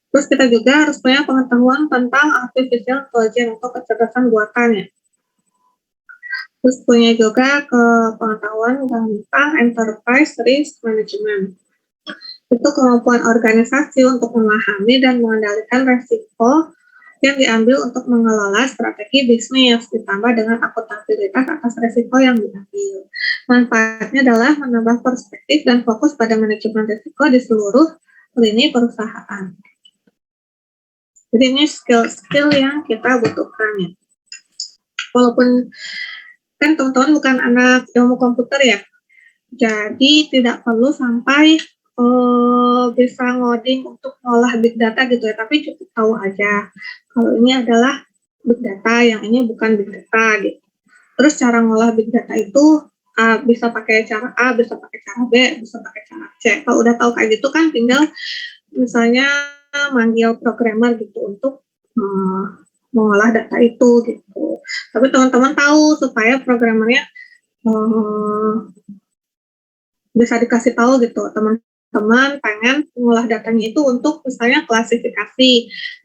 Terus kita juga harus punya pengetahuan tentang artificial intelligence atau kecerdasan buatan ya. Terus punya juga pengetahuan tentang enterprise risk management. Itu kemampuan organisasi untuk memahami dan mengendalikan resiko yang diambil untuk mengelola strategi bisnis, ditambah dengan akuntabilitas atas resiko yang diambil. Manfaatnya adalah menambah perspektif dan fokus pada manajemen risiko di seluruh lini perusahaan. Jadi ini skill-skill yang kita butuhkan ya. Walaupun kan teman-teman bukan anak ilmu komputer ya, jadi tidak perlu sampai bisa ngoding untuk ngolah big data gitu ya, tapi cukup tahu aja kalau ini adalah big data, yang ini bukan big data gitu. Terus cara ngolah big data itu bisa pakai cara A, bisa pakai cara B, bisa pakai cara C. Kalau udah tahu kayak gitu kan tinggal misalnya manggil programmer gitu untuk mengolah data itu gitu. Tapi teman-teman tahu supaya programmernya bisa dikasih tahu gitu, teman-teman pengen mengolah datanya itu untuk misalnya klasifikasi.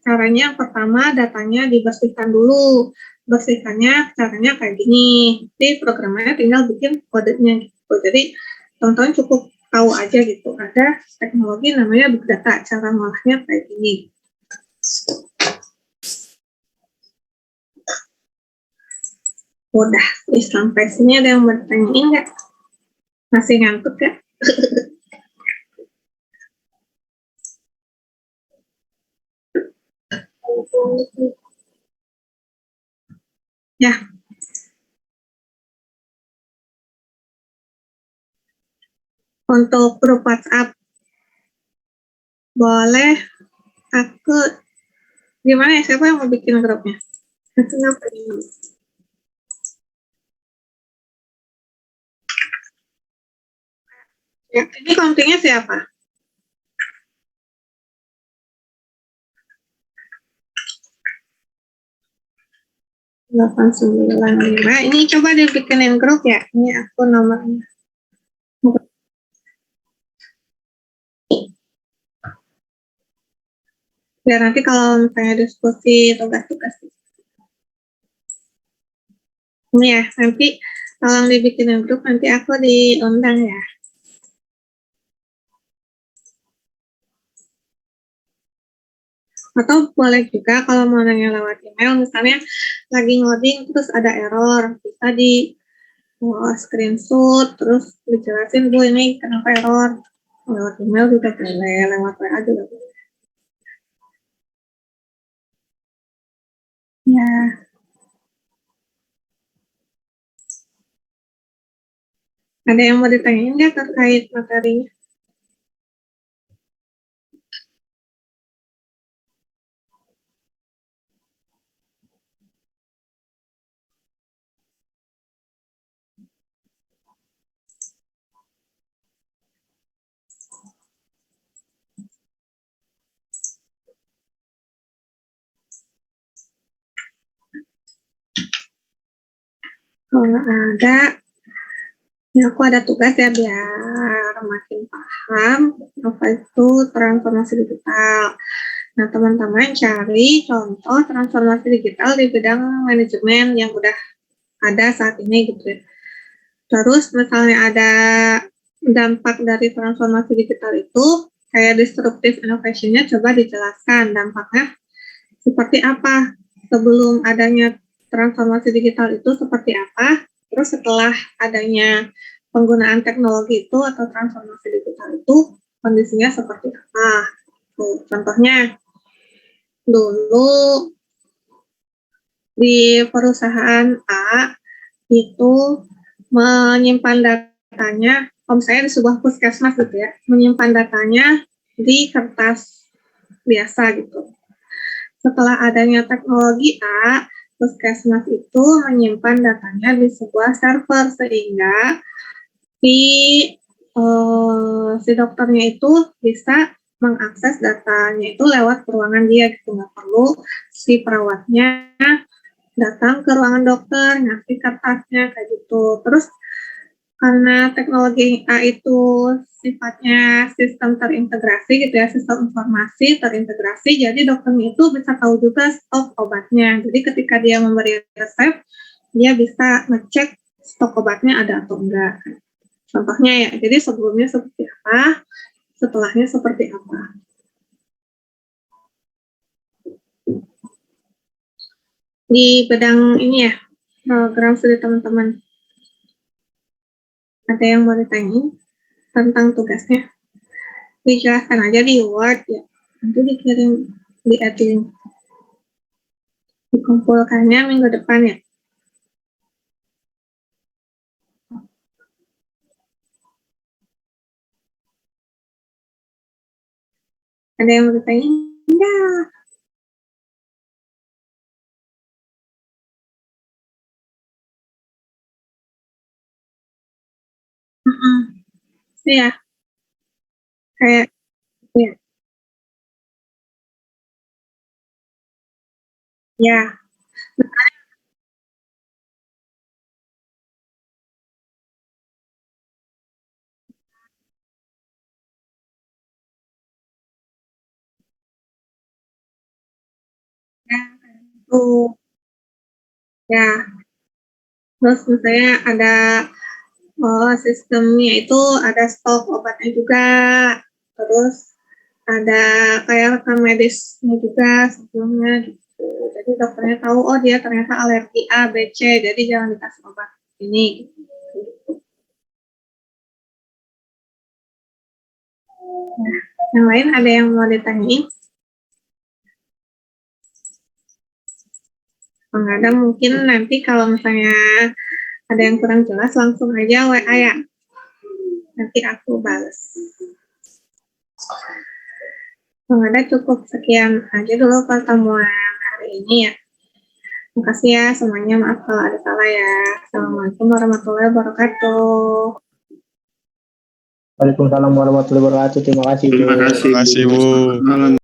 Caranya yang pertama datanya dibersihkan dulu. Bersihkannya caranya kayak gini. Jadi programmernya tinggal bikin kodenya gitu. Jadi teman-teman cukup tahu aja gitu. Ada teknologi namanya big data, cara ngolahnya kayak gini. Udah, sampai sini ada yang bertanyain nggak? Masih ngantuk nggak? Ya. Untuk grup WhatsApp, boleh aku, gimana ya, siapa yang mau bikin grupnya? Aku ngapain? Ya, ini kontingnya siapa? Delapan sembilan lima. Ini coba dibikinin grup ya. Ini aku nomornya. Biar nanti kalau misalnya diskusi tugas-tugas. Ini ya, nanti kalau dibikinin grup nanti aku diundang ya. Atau boleh juga kalau mau nanya lewat email, misalnya lagi ngoding terus ada error, bisa di screenshot, terus dijelasin, Bu ini kenapa error. Lewat email juga boleh, lewat WA juga boleh. Ya, ada yang mau ditanyain nggak terkait materinya? Kalau ada, ya aku ada tugas ya biar makin paham apa itu transformasi digital. Nah, teman-teman cari contoh transformasi digital di bidang manajemen yang udah ada saat ini gitu ya. Terus misalnya ada dampak dari transformasi digital itu, kayak disruptive innovation-nya coba dijelaskan dampaknya seperti apa. Sebelum adanya transformasi digital itu seperti apa, terus setelah adanya penggunaan teknologi itu atau transformasi digital itu kondisinya seperti apa. Tuh, contohnya dulu di perusahaan A itu menyimpan datanya, kalau misalnya di sebuah puskesmas gitu ya, menyimpan datanya di kertas biasa gitu. Setelah adanya teknologi A, puskesmas itu menyimpan datanya di sebuah server sehingga si si dokternya itu bisa mengakses datanya itu lewat ruangan dia gitu, nggak perlu si perawatnya datang ke ruangan dokter ngasih kertasnya kayak gitu. Terus karena teknologi A itu sifatnya sistem terintegrasi gitu ya, sistem informasi terintegrasi, jadi dokternya itu bisa tahu juga stok obatnya. Jadi ketika dia memberi resep, dia bisa ngecek stok obatnya ada atau enggak. Contohnya ya, jadi sebelumnya seperti apa, setelahnya seperti apa. Di bidang ini ya, program studi teman-teman, ada yang mau ditanya tentang tugasnya? Dijelaskan aja di Word ya, nanti dikirim di editing, dikumpulkannya minggu depan ya. Ada yang mau ditanya? Enggak. Iya, kayak ya, ya, ya, tuh, ya. Terus misalnya ada sistemnya itu ada stok obatnya juga, terus ada kayak rekam medisnya juga sebelumnya gitu. Jadi dokternya tahu, oh dia ternyata alergi A, B, C, jadi jangan dikasih obat ini. Gitu. Nah, yang lain ada yang mau ditanyain? Kalau nggak ada mungkin nanti kalau misalnya ada yang kurang jelas langsung aja WA ya. Nanti aku balas. Kalau nggak ada cukup sekian aja dulu pertemuan hari ini ya. Makasih ya semuanya, maaf kalau ada salah ya. Assalamualaikum warahmatullahi wabarakatuh. Waalaikumsalam warahmatullahi wabarakatuh. Terima kasih, Bu. Terima kasih, Bu.